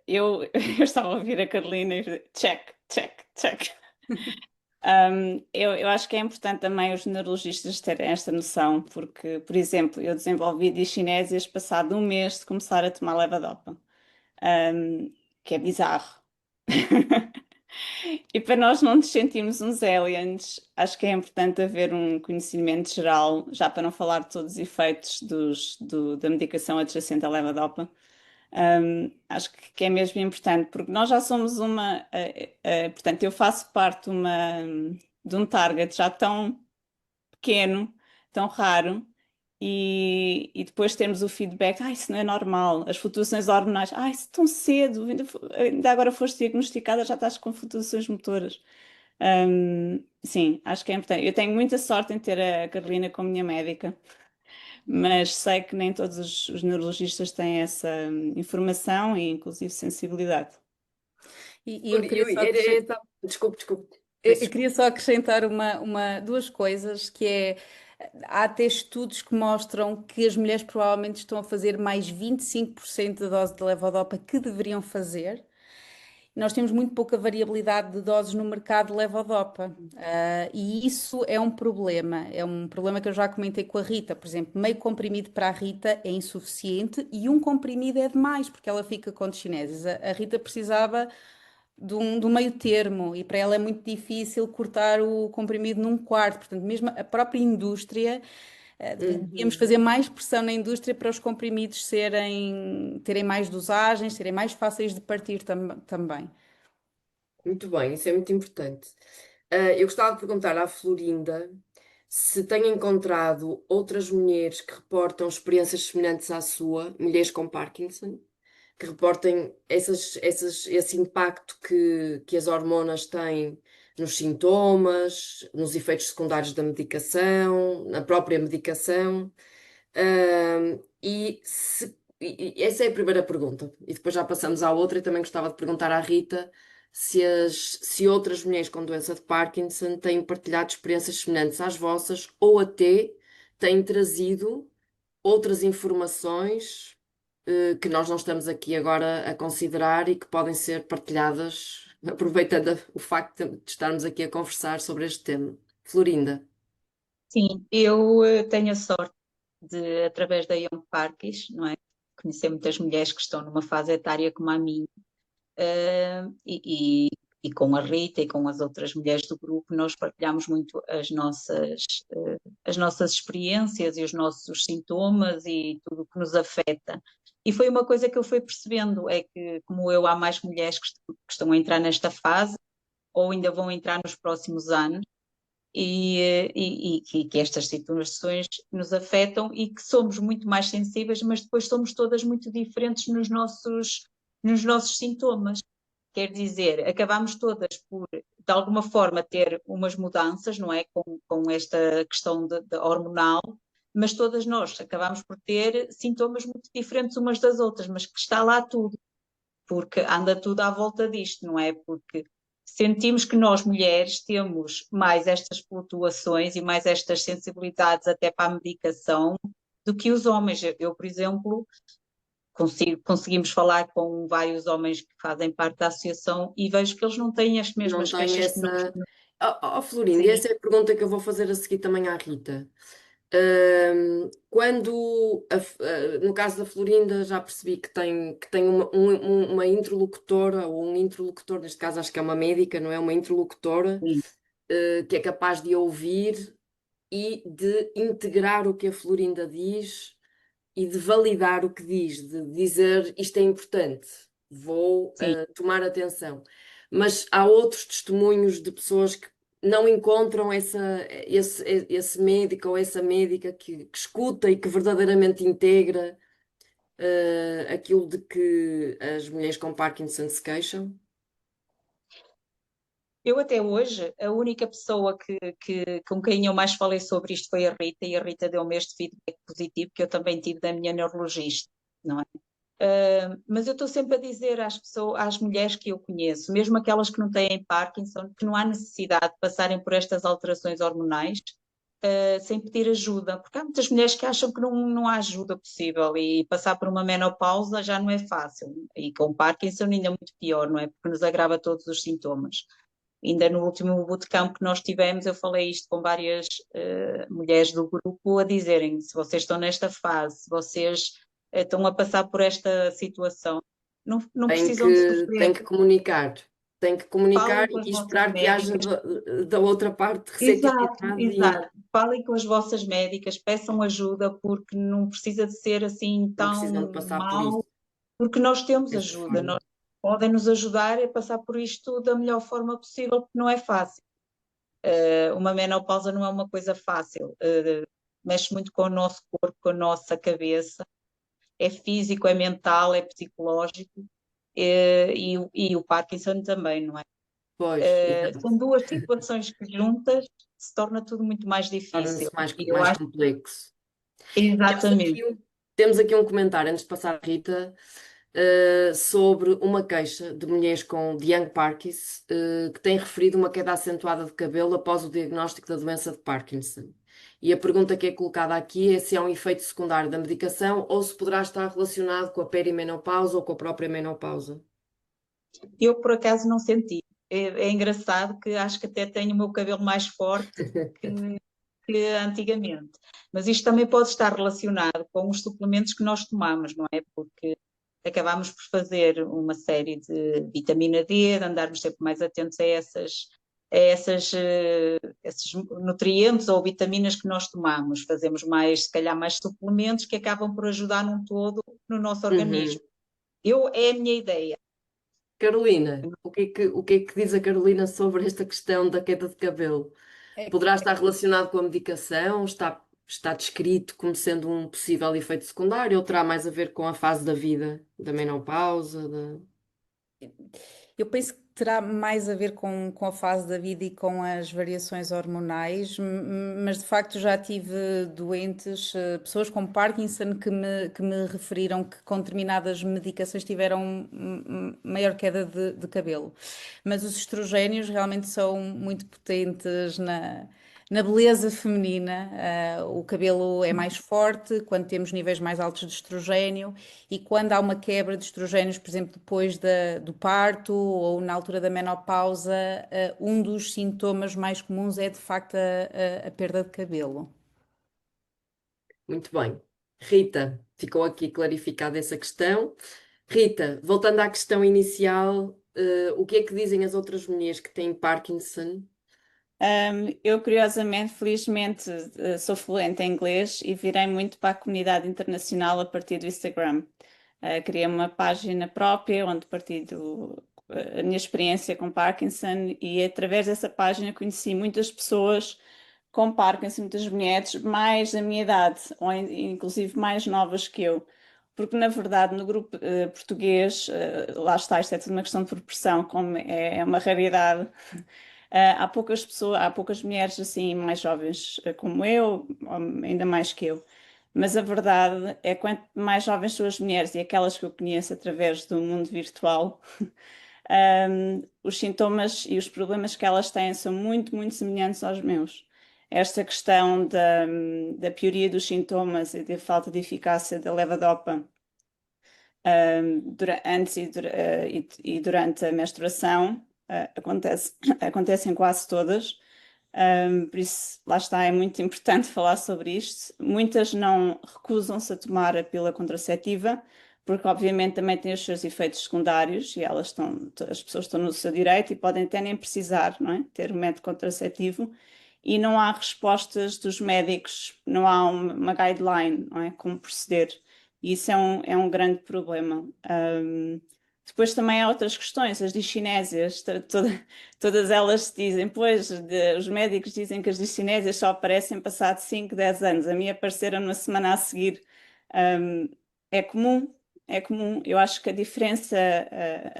[SPEAKER 3] Eu estava a ouvir a Carolina e check, check, check. Eu acho que é importante também os neurologistas terem esta noção, porque, por exemplo, eu desenvolvi discinésias passado um mês de começar a tomar levodopa, um, que é bizarro. E para nós não nos sentirmos uns aliens, acho que é importante haver um conhecimento geral, já para não falar de todos os efeitos da medicação adjacente à levodopa. Acho que é mesmo importante, porque nós já somos portanto, eu faço parte de um target já tão pequeno, tão raro, e depois temos o feedback, isso não é normal, as flutuações hormonais, isso tão cedo, ainda agora foste diagnosticada, já estás com flutuações motoras. Sim, acho que é importante. Eu tenho muita sorte em ter a Carolina como minha médica, mas sei que nem todos os neurologistas têm essa informação e inclusive sensibilidade.
[SPEAKER 2] E eu queria só
[SPEAKER 1] desculpe,
[SPEAKER 2] Eu queria só acrescentar duas coisas, que é, há até estudos que mostram que as mulheres provavelmente estão a fazer mais 25% da dose de levodopa que deveriam fazer. Nós temos muito pouca variabilidade de doses no mercado de levodopa, e isso é um problema que eu já comentei com a Rita. Por exemplo, meio comprimido para a Rita é insuficiente e um comprimido é demais, porque ela fica com discinésias. A Rita precisava de um meio termo e para ela é muito difícil cortar o comprimido num quarto. Portanto, mesmo a própria indústria, devíamos
[SPEAKER 1] Uhum.
[SPEAKER 2] fazer mais pressão na indústria para os comprimidos terem mais dosagens, serem mais fáceis de partir também.
[SPEAKER 1] Muito bem, isso é muito importante. Eu gostava de perguntar à Florinda se tem encontrado outras mulheres que reportam experiências semelhantes à sua, mulheres com Parkinson, que reportem esse impacto que as hormonas têm nos sintomas, nos efeitos secundários da medicação, na própria medicação. Essa é a primeira pergunta. E depois já passamos à outra, e também gostava de perguntar à Rita se outras mulheres com doença de Parkinson têm partilhado experiências semelhantes às vossas, ou até têm trazido outras informações que nós não estamos aqui agora a considerar e que podem ser partilhadas, aproveitando o facto de estarmos aqui a conversar sobre este tema. Florinda.
[SPEAKER 4] Sim, eu tenho a sorte de, através da Young Parkies, não é? Conhecer muitas mulheres que estão numa fase etária como a minha, e com a Rita e com as outras mulheres do grupo, nós partilhamos muito as nossas experiências e os nossos sintomas e tudo o que nos afeta. E foi uma coisa que eu fui percebendo, é que como eu, há mais mulheres que estão a entrar nesta fase, ou ainda vão entrar nos próximos anos, e que estas situações nos afetam e que somos muito mais sensíveis, mas depois somos todas muito diferentes nos nossos sintomas. Quer dizer, acabamos todas por, de alguma forma, ter umas mudanças, não é? Com esta questão de hormonal, mas todas nós acabamos por ter sintomas muito diferentes umas das outras, mas que está lá tudo, porque anda tudo à volta disto, não é? Porque sentimos que nós mulheres temos mais estas flutuações e mais estas sensibilidades até para a medicação do que os homens. Eu, por exemplo, conseguimos falar com vários homens que fazem parte da associação e vejo que eles não têm as
[SPEAKER 1] Não
[SPEAKER 4] mesmas
[SPEAKER 1] tem
[SPEAKER 4] queixas que nós.
[SPEAKER 1] essa. Florinda, e
[SPEAKER 4] Sim,
[SPEAKER 1] essa é a pergunta que eu vou fazer a seguir também à Rita. Quando, no caso da Florinda, já percebi que tem uma interlocutora, ou um interlocutor, neste caso acho que é uma médica, não é? Uma interlocutora,
[SPEAKER 4] sim.
[SPEAKER 1] que é capaz de ouvir e de integrar o que a Florinda diz e de validar o que diz, de dizer isto é importante, vou
[SPEAKER 4] Sim.
[SPEAKER 1] tomar atenção. Mas há outros testemunhos de pessoas que não encontram esse médico ou essa médica que escuta e que verdadeiramente integra aquilo de que as mulheres com Parkinson se queixam.
[SPEAKER 4] Eu até hoje, a única pessoa com quem eu mais falei sobre isto foi a Rita, e a Rita deu-me este feedback positivo que eu também tive da minha neurologista, não é? Mas eu estou sempre a dizer às pessoas, às mulheres que eu conheço, mesmo aquelas que não têm Parkinson, que não há necessidade de passarem por estas alterações hormonais, sem pedir ajuda, porque há muitas mulheres que acham que não há ajuda possível e passar por uma menopausa já não é fácil, e com Parkinson ainda é muito pior, não é? Porque nos agrava todos os sintomas. Ainda no último bootcamp que nós tivemos, eu falei isto com várias mulheres do grupo a dizerem: se vocês estão nesta fase, se vocês estão a passar por esta situação, não precisam de
[SPEAKER 1] Tem
[SPEAKER 4] sofrer.
[SPEAKER 1] que comunicar. Tem que comunicar
[SPEAKER 4] Falem com as
[SPEAKER 1] e
[SPEAKER 4] vossas
[SPEAKER 1] esperar que haja
[SPEAKER 4] médicas.
[SPEAKER 1] da outra parte
[SPEAKER 4] Exato,
[SPEAKER 1] receptividade
[SPEAKER 4] exato. Falem com as vossas médicas, peçam ajuda, porque não precisa de ser assim
[SPEAKER 1] não precisam de
[SPEAKER 4] tão
[SPEAKER 1] passar por isso
[SPEAKER 4] mal, porque nós temos
[SPEAKER 1] desta
[SPEAKER 4] ajuda,
[SPEAKER 1] forma.
[SPEAKER 4] podem nos ajudar a passar por isto da melhor forma possível, porque não é fácil. Uma menopausa não é uma coisa fácil, mexe muito com o nosso corpo, com a nossa cabeça, é físico, é mental, é psicológico, e o Parkinson também, não é?
[SPEAKER 1] Pois, exato.
[SPEAKER 4] São duas situações que juntas se torna tudo muito mais difícil.
[SPEAKER 1] Torna-se mais,
[SPEAKER 4] E eu
[SPEAKER 1] mais
[SPEAKER 4] acho
[SPEAKER 1] complexo. Temos
[SPEAKER 4] exatamente.
[SPEAKER 1] aqui, temos aqui um comentário, antes de passar a Rita, sobre uma queixa de mulheres com de Young Parkinson, que tem referido uma queda acentuada de cabelo após o diagnóstico da doença de Parkinson. E a pergunta que é colocada aqui é se é um efeito secundário da medicação ou se poderá estar relacionado com a perimenopausa ou com a própria menopausa.
[SPEAKER 4] Eu, por acaso, não senti. É engraçado que acho que até tenho o meu cabelo mais forte que antigamente. Mas isto também pode estar relacionado com os suplementos que nós tomamos, não é? Porque acabamos por fazer uma série de vitamina D, de andarmos sempre mais atentos esses nutrientes ou vitaminas que nós tomamos. Fazemos mais, se calhar, mais suplementos que acabam por ajudar num todo no nosso
[SPEAKER 1] Uhum.
[SPEAKER 4] organismo. É a minha ideia.
[SPEAKER 1] Carolina, o que é que diz a Carolina sobre esta questão da queda de cabelo?
[SPEAKER 2] É,
[SPEAKER 1] Poderá estar relacionado com a medicação? Está descrito como sendo um possível efeito secundário ou terá mais a ver com a fase da vida, da menopausa?
[SPEAKER 2] Eu penso que terá mais a ver com a fase da vida e com as variações hormonais, mas de facto já tive doentes, pessoas com Parkinson que me referiram que com determinadas medicações tiveram maior queda de cabelo. Mas os estrogénios realmente são muito potentes na beleza feminina. O cabelo é mais forte quando temos níveis mais altos de estrogênio e quando há uma quebra de estrogénios, por exemplo, depois do parto ou na altura da menopausa, um dos sintomas mais comuns é de facto a perda de cabelo.
[SPEAKER 1] Muito bem. Rita, ficou aqui clarificada essa questão. Rita, voltando à questão inicial, o que é que dizem as outras mulheres que têm Parkinson?
[SPEAKER 3] Eu, curiosamente, felizmente, sou fluente em inglês e virei muito para a comunidade internacional a partir do Instagram. Criei uma página própria onde partilho a minha experiência com Parkinson e através dessa página conheci muitas pessoas com Parkinson, muitas mulheres mais da minha idade, ou inclusive mais novas que eu. Porque, na verdade, no grupo português, lá está, isto é tudo uma questão de proporção, como é uma raridade. Há poucas pessoas, há poucas mulheres assim mais jovens como eu, ou ainda mais que eu. Mas a verdade é que quanto mais jovens são as mulheres e aquelas que eu conheço através do mundo virtual, os sintomas e os problemas que elas têm são muito, muito semelhantes aos meus. Esta questão da pioria dos sintomas e da falta de eficácia da levodopa antes e durante a menstruação acontecem quase todas. Por isso, lá está, é muito importante falar sobre isto. Muitas não recusam-se a tomar a pílula contraceptiva, porque obviamente também tem os seus efeitos secundários e as pessoas estão no seu direito e podem até nem precisar, não é? Ter um método contraceptivo. E não há respostas dos médicos, não há uma guideline, não é? Como proceder. E isso é um grande problema. Depois também há outras questões, as discinésias, todas elas dizem, pois, os médicos dizem que as discinésias só aparecem passado 5, 10 anos. A minha apareceram na semana a seguir. É comum, é comum. Eu acho que a diferença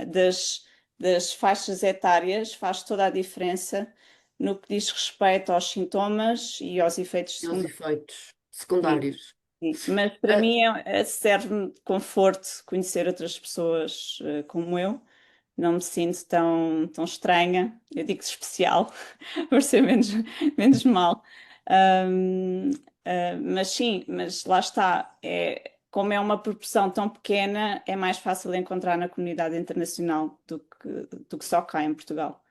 [SPEAKER 3] das faixas etárias faz toda a diferença no que diz respeito aos sintomas e aos efeitos
[SPEAKER 1] E os
[SPEAKER 3] secundários.
[SPEAKER 1] efeitos secundários.
[SPEAKER 3] Sim, mas para mim serve-me de conforto conhecer outras pessoas como eu. Não me sinto tão estranha, eu digo especial, por ser menos mal. Ahm, mas sim, mas lá está. Como é uma proporção tão pequena, é mais fácil encontrar na comunidade internacional do que só cá em Portugal.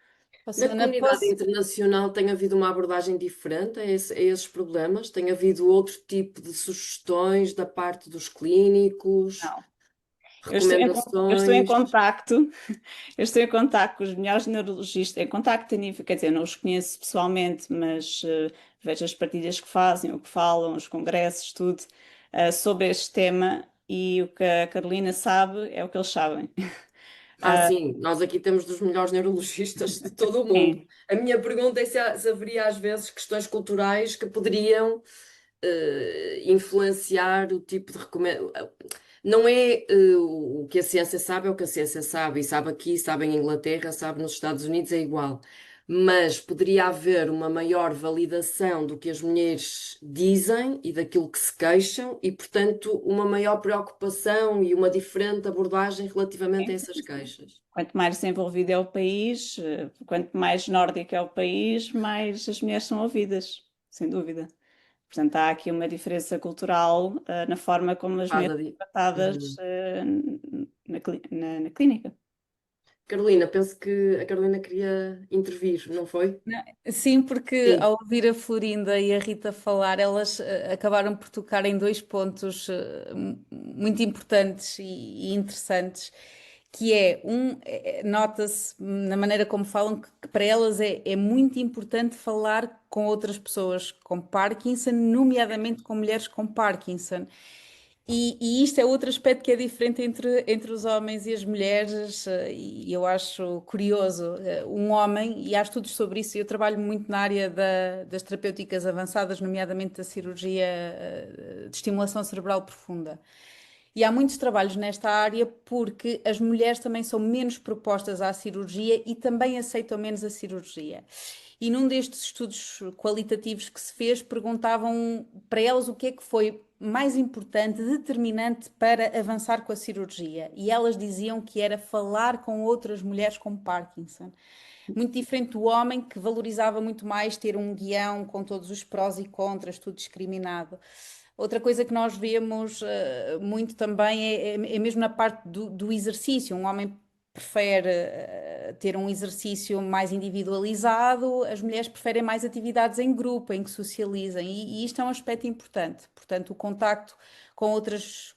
[SPEAKER 1] Na
[SPEAKER 2] Susana,
[SPEAKER 1] comunidade internacional tem havido uma abordagem diferente a esses problemas? Tem havido outro tipo de sugestões da parte dos clínicos,
[SPEAKER 3] Não. Eu estou em
[SPEAKER 1] recomendações?
[SPEAKER 3] contacto, eu estou em contacto com os melhores neurologistas, em contacto a nível, quer dizer, não os conheço pessoalmente, mas vejo as partilhas que fazem, o que falam, os congressos, tudo, sobre este tema e o que a Carolina sabe é o que eles sabem.
[SPEAKER 1] Sim, nós aqui temos dos melhores neurologistas de todo o mundo.
[SPEAKER 3] Sim,
[SPEAKER 1] A minha pergunta é se haveria às vezes questões culturais que poderiam influenciar o tipo de recomendação. Não é o que a ciência sabe, é o que a ciência sabe, e sabe aqui, sabe em Inglaterra, sabe nos Estados Unidos, é igual. Mas poderia haver uma maior validação do que as mulheres dizem e daquilo que se queixam, e, portanto, uma maior preocupação e uma diferente abordagem relativamente a
[SPEAKER 3] sim,
[SPEAKER 1] essas
[SPEAKER 3] sim, sim.
[SPEAKER 1] queixas.
[SPEAKER 3] Quanto mais desenvolvido é o país, quanto mais nórdico é o país, mais as mulheres são ouvidas, sem dúvida. Portanto, há aqui uma diferença cultural, na forma como as
[SPEAKER 1] Faz
[SPEAKER 3] mulheres
[SPEAKER 1] a
[SPEAKER 3] são
[SPEAKER 1] di-
[SPEAKER 3] tratadas,
[SPEAKER 1] Uhum.
[SPEAKER 3] na clínica.
[SPEAKER 1] Carolina, penso que a Carolina queria intervir, não foi?
[SPEAKER 2] não, sim, porque
[SPEAKER 1] Sim.
[SPEAKER 2] ao ouvir a Florinda e a Rita falar, elas acabaram por tocar em dois pontos muito importantes e interessantes, que nota-se na maneira como falam que para elas é muito importante falar com outras pessoas com Parkinson, nomeadamente com mulheres com Parkinson. E isto é outro aspecto que é diferente entre os homens e as mulheres, e eu acho curioso. Um homem, e há estudos sobre isso, e eu trabalho muito na área das terapêuticas avançadas, nomeadamente da cirurgia de estimulação cerebral profunda. E há muitos trabalhos nesta área porque as mulheres também são menos propostas à cirurgia e também aceitam menos a cirurgia. E num destes estudos qualitativos que se fez, perguntavam para elas o que é que foi mais importante, determinante para avançar com a cirurgia. E elas diziam que era falar com outras mulheres com Parkinson. Muito diferente do homem que valorizava muito mais ter um guião com todos os prós e contras, tudo discriminado. Outra coisa que nós vemos muito também é mesmo na parte do exercício. Um homem prefere ter um exercício mais individualizado, as mulheres preferem mais atividades em grupo, em que socializem, e isto é um aspecto importante. Portanto, o contacto com outras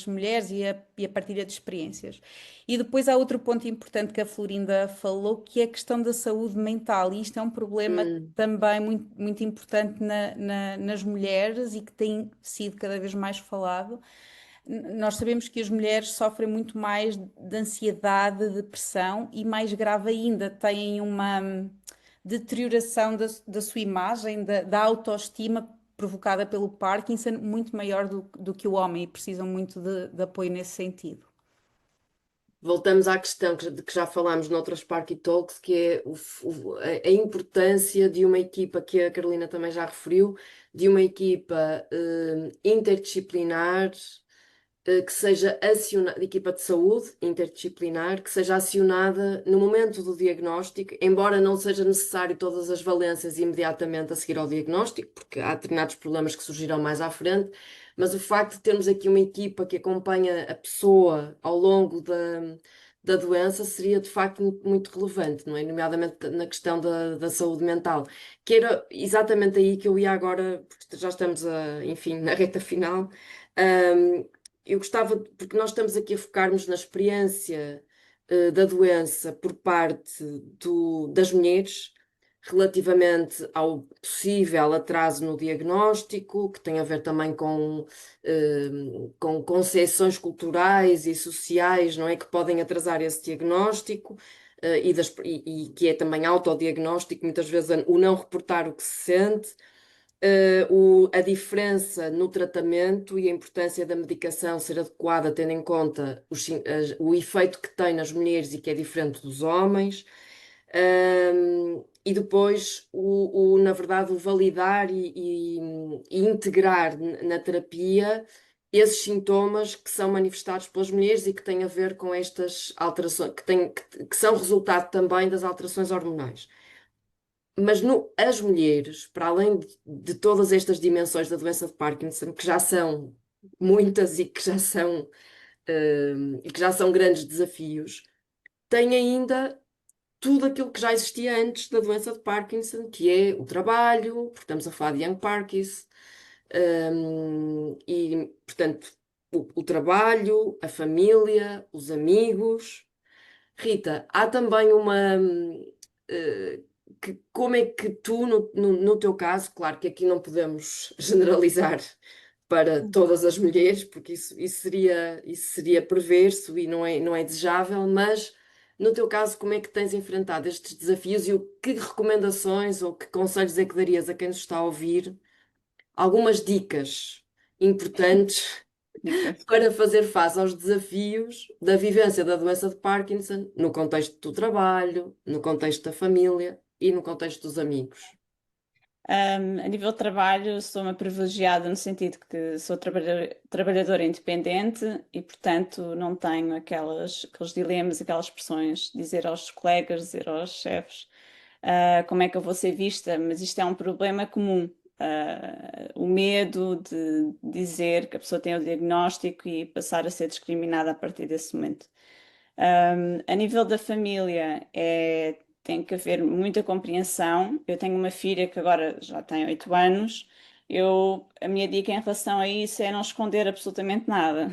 [SPEAKER 2] mulheres e a partilha de experiências. E depois há outro ponto importante que a Florinda falou, que é a questão da saúde mental, e isto é um problema
[SPEAKER 1] Hum.
[SPEAKER 2] também muito, muito importante nas mulheres e que tem sido cada vez mais falado. nós sabemos que as mulheres sofrem muito mais de ansiedade, de depressão e mais grave ainda, têm uma deterioração da sua imagem, da autoestima provocada pelo Parkinson muito maior do que o homem e precisam muito de apoio nesse sentido.
[SPEAKER 1] Voltamos à questão de que já falámos noutras Sparky Talks, que é a importância de uma equipa, que a Carolina também já referiu, de uma equipa interdisciplinar, que seja acionada, equipa de saúde interdisciplinar, que seja acionada no momento do diagnóstico, embora não seja necessário todas as valências imediatamente a seguir ao diagnóstico, porque há determinados problemas que surgirão mais à frente, mas o facto de termos aqui uma equipa que acompanha a pessoa ao longo da doença seria de facto muito relevante, não é? Nomeadamente na questão da saúde mental, que era exatamente aí que eu ia agora, porque já estamos, enfim, na reta final. Eu gostava, porque nós estamos aqui a focar-nos na experiência da doença por parte das mulheres relativamente ao possível atraso no diagnóstico, que tem a ver também com concepções culturais e sociais, não é, que podem atrasar esse diagnóstico. E que é também autodiagnóstico, muitas vezes o não reportar o que se sente, a diferença no tratamento e a importância da medicação ser adequada, tendo em conta o efeito que tem nas mulheres e que é diferente dos homens. E depois, na verdade, o validar e integrar na terapia esses sintomas que são manifestados pelas mulheres e que têm a ver com estas alterações, que são resultado também das alterações hormonais. Mas as mulheres, para além de todas estas dimensões da doença de Parkinson, que já são muitas e que já são grandes desafios, têm ainda tudo aquilo que já existia antes da doença de Parkinson, que é o trabalho, porque estamos a falar de Young Parkinson, e, portanto, o trabalho, a família, os amigos. Rita, há também como é que tu, no teu caso, claro que aqui não podemos generalizar para todas as mulheres, porque isso seria perverso e não é desejável, mas no teu caso, como é que tens enfrentado estes desafios e que recomendações ou que conselhos é que darias a quem nos está a ouvir? Algumas dicas importantes
[SPEAKER 3] Dicas.
[SPEAKER 1] para fazer face aos desafios da vivência da doença de Parkinson no contexto do trabalho, no contexto da família e no contexto dos amigos.
[SPEAKER 3] A nível de trabalho, sou uma privilegiada no sentido que sou trabalhadora independente e, portanto, não tenho aqueles dilemas, aquelas pressões, dizer aos colegas, dizer aos chefes, como é que eu vou ser vista, mas isto é um problema comum. O medo de dizer que a pessoa tem o diagnóstico e passar a ser discriminada a partir desse momento. A nível da família, tem que haver muita compreensão. Eu tenho uma filha que agora já tem 8 anos. A minha dica em relação a isso é não esconder absolutamente nada.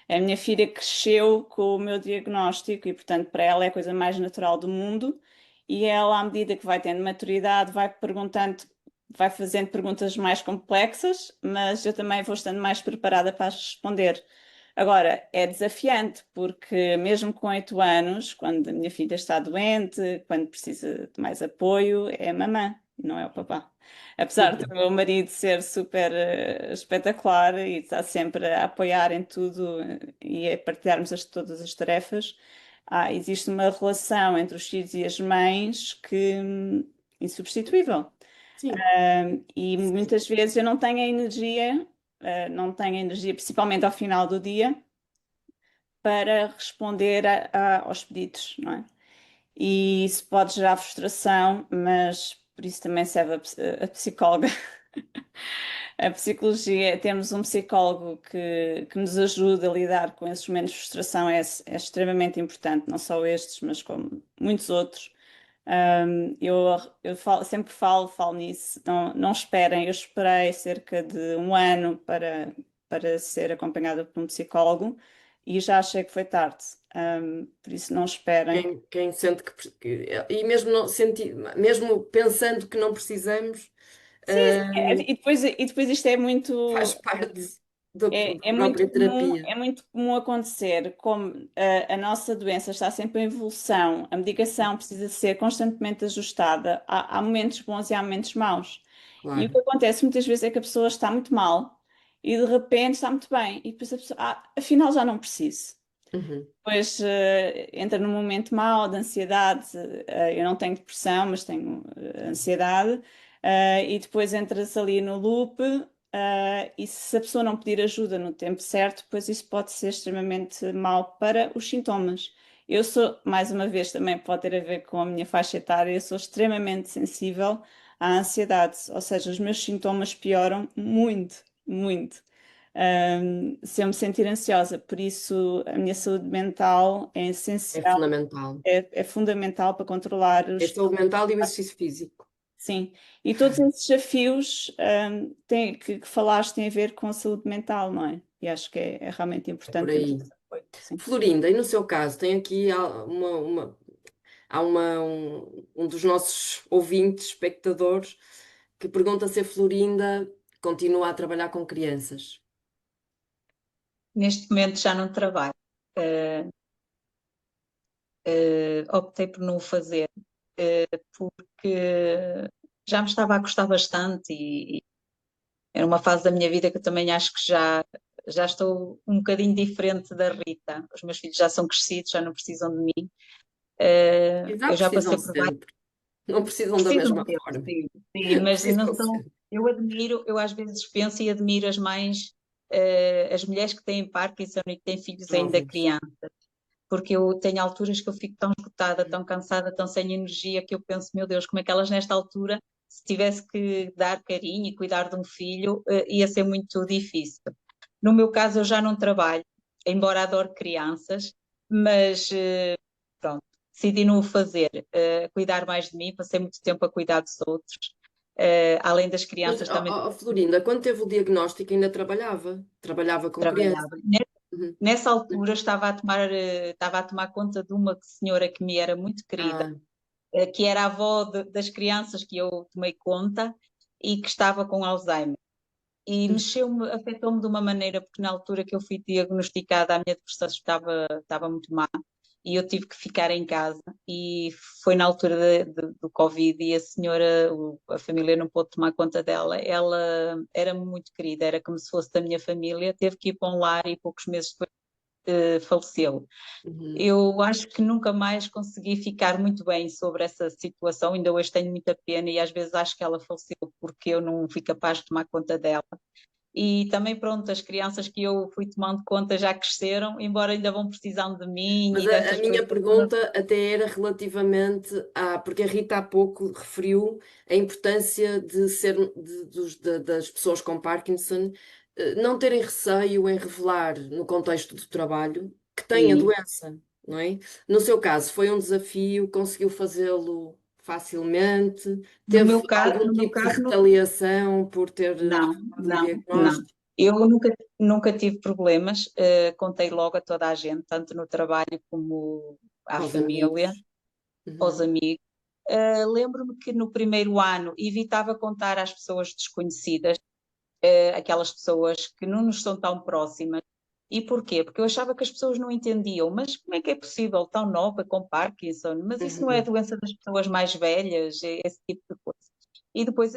[SPEAKER 3] A minha filha cresceu com o meu diagnóstico e, portanto, para ela é a coisa mais natural do mundo. E ela, à medida que vai tendo maturidade, vai fazendo perguntas mais complexas, mas eu também vou estando mais preparada para as responder. Agora, é desafiante, porque mesmo com 8 anos, quando a minha filha está doente, quando precisa de mais apoio, é a mamã, não é o papá. Apesar do meu marido ser super espetacular e estar sempre a apoiar em tudo e a partilharmos todas as tarefas, existe uma relação entre os filhos e as mães que insubstituível.
[SPEAKER 1] Sim.
[SPEAKER 3] E muitas vezes eu não tenho a energia, principalmente ao final do dia, para responder aos pedidos, não é? E isso pode gerar frustração, mas por isso também serve a psicóloga. A psicologia, temos um psicólogo que nos ajuda a lidar com esses momentos de frustração é extremamente importante, não só estes, mas como muitos outros. Eu sempre falo nisso, não esperem. Eu esperei cerca de um ano para ser acompanhada por um psicólogo e já achei que foi tarde. Por isso não esperem.
[SPEAKER 1] Quem sente e mesmo, mesmo pensando que não precisamos,
[SPEAKER 3] Sim, e depois isto é muito.
[SPEAKER 1] faz parte. da própria terapia.
[SPEAKER 3] É muito comum acontecer, como a nossa doença está sempre em evolução, a medicação precisa ser constantemente ajustada, há momentos bons e há momentos maus. E o
[SPEAKER 1] Claro.
[SPEAKER 3] que acontece muitas vezes é que a pessoa está muito mal e de repente está muito bem, e depois a pessoa, afinal já não preciso.
[SPEAKER 1] Uhum.
[SPEAKER 3] Depois entra num momento mau de ansiedade, eu não tenho depressão, mas tenho ansiedade, e depois entra-se ali no loop, e se a pessoa não pedir ajuda no tempo certo, depois isso pode ser extremamente mau para os sintomas. Eu sou, mais uma vez, também pode ter a ver com a minha faixa etária, eu sou extremamente sensível à ansiedade, ou seja, os meus sintomas pioram muito, muito se eu me sentir ansiosa. Por isso, a minha saúde mental é
[SPEAKER 1] É
[SPEAKER 3] essencial,
[SPEAKER 1] fundamental.
[SPEAKER 3] é fundamental para controlar
[SPEAKER 1] É a
[SPEAKER 3] os.
[SPEAKER 1] saúde mental e o exercício físico.
[SPEAKER 3] Sim, e todos esses desafios que falaste têm a ver com a saúde mental, não é? E acho que é realmente
[SPEAKER 1] É por
[SPEAKER 3] importante termos
[SPEAKER 1] aí.
[SPEAKER 3] esse apoio. Sim.
[SPEAKER 1] Florinda, e no seu caso, tem aqui um dos nossos ouvintes, espectadores, que pergunta se a Florinda continua a trabalhar com crianças.
[SPEAKER 4] Neste momento já não trabalho. Eh, optei por não o fazer, porque já me estava a custar bastante e era uma fase da minha vida que eu também acho que já estou um bocadinho diferente da Rita. Os meus filhos já são crescidos, já não precisam de mim.
[SPEAKER 1] Já
[SPEAKER 4] Eu já
[SPEAKER 1] precisam
[SPEAKER 4] passei por vários.
[SPEAKER 1] sempre. Não precisam da
[SPEAKER 4] Precisam
[SPEAKER 1] mesma
[SPEAKER 4] ter,
[SPEAKER 1] forma.
[SPEAKER 4] sim, sim, mas
[SPEAKER 1] Precisam
[SPEAKER 4] não são.
[SPEAKER 1] sempre.
[SPEAKER 4] Eu admiro, eu às vezes penso e admiro as mães, as mulheres que têm Parkinson e que têm filhos ainda
[SPEAKER 1] Jovens.
[SPEAKER 4] crianças, porque eu tenho alturas que eu fico tão esgotada, tão cansada, tão sem energia, que eu penso, meu Deus, como é que elas nesta altura, se tivesse que dar carinho e cuidar de um filho, ia ser muito difícil. No meu caso, eu já não trabalho, embora adore crianças, mas pronto, decidi não o fazer, cuidar mais de mim, passei muito tempo a cuidar dos outros. Além das
[SPEAKER 1] Mas,
[SPEAKER 4] crianças, também
[SPEAKER 1] Florinda, quando teve o diagnóstico ainda trabalhava? Trabalhava com crianças?
[SPEAKER 4] trabalhava.
[SPEAKER 1] Uhum.
[SPEAKER 4] Nessa altura estava a tomar conta de uma senhora que me era muito querida,
[SPEAKER 1] Ah,
[SPEAKER 4] que era a avó das crianças que eu tomei conta e que estava com Alzheimer. E
[SPEAKER 1] uhum.
[SPEAKER 4] mexeu-me, afetou-me de uma maneira, porque na altura que eu fui diagnosticada, a minha depressão estava muito má e eu tive que ficar em casa. E foi na altura do Covid e a senhora, a família não pôde tomar conta dela. Ela era muito querida, era como se fosse da minha família, teve que ir para um lar e poucos meses depois faleceu.
[SPEAKER 1] Uhum.
[SPEAKER 4] Eu acho que nunca mais consegui ficar muito bem sobre essa situação, ainda hoje tenho muita pena e às vezes acho que ela faleceu porque eu não fui capaz de tomar conta dela. E também, pronto, as crianças que eu fui tomando conta já cresceram, embora ainda vão precisando de mim
[SPEAKER 1] Mas
[SPEAKER 4] e
[SPEAKER 1] a
[SPEAKER 4] dessas
[SPEAKER 1] minha
[SPEAKER 4] coisas todas.
[SPEAKER 1] pergunta até era relativamente porque a Rita há pouco referiu a importância de ser das pessoas com Parkinson não terem receio em revelar no contexto do trabalho que têm a
[SPEAKER 4] Sim.
[SPEAKER 1] doença, não é? No seu caso, foi um desafio, conseguiu fazê-lo facilmente, teve algum
[SPEAKER 4] No meu
[SPEAKER 1] tipo de
[SPEAKER 4] caso,
[SPEAKER 1] retaliação por ter
[SPEAKER 4] não,
[SPEAKER 1] revelado o
[SPEAKER 4] não, não.
[SPEAKER 1] diagnóstico?
[SPEAKER 4] Eu nunca tive problemas, contei logo a toda a gente, tanto no trabalho como à
[SPEAKER 1] Aos
[SPEAKER 4] família,
[SPEAKER 1] amigos?
[SPEAKER 4] aos
[SPEAKER 1] Uhum.
[SPEAKER 4] amigos. Lembro-me que no primeiro ano evitava contar às pessoas desconhecidas, aquelas pessoas que não nos são tão próximas. E porquê? Porque eu achava que as pessoas não entendiam, mas como é que é possível tão nova com Parkinson? Mas isso não é a
[SPEAKER 1] Uhum.
[SPEAKER 4] doença das pessoas mais velhas, é esse tipo de coisa. E depois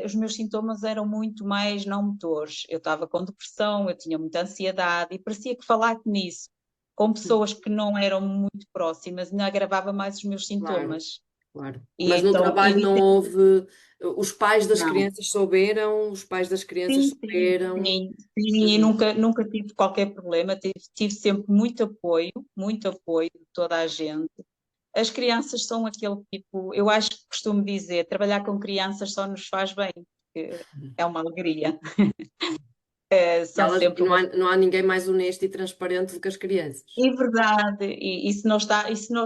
[SPEAKER 4] os meus sintomas eram muito mais não motores. Eu estava com depressão, eu tinha muita ansiedade e parecia que falar nisso com pessoas que não eram muito próximas ainda agravava mais os meus
[SPEAKER 1] Claro.
[SPEAKER 4] sintomas.
[SPEAKER 1] Claro.
[SPEAKER 4] E
[SPEAKER 1] Mas no
[SPEAKER 4] então
[SPEAKER 1] trabalho não
[SPEAKER 4] evitei,
[SPEAKER 1] houve. Os pais das
[SPEAKER 4] não.
[SPEAKER 1] crianças souberam, os pais das crianças
[SPEAKER 4] Sim, sim,
[SPEAKER 1] souberam.
[SPEAKER 4] sim, sim, e
[SPEAKER 1] Uhum.
[SPEAKER 4] nunca tive qualquer problema, tive sempre muito apoio de toda a gente. As crianças são aquele tipo, eu acho que costumo dizer, trabalhar com crianças só nos faz bem, porque é uma alegria. São
[SPEAKER 1] E
[SPEAKER 4] sempre
[SPEAKER 1] não
[SPEAKER 4] uma.
[SPEAKER 1] há ninguém mais honesto e transparente do que as crianças.
[SPEAKER 4] É verdade, e se nós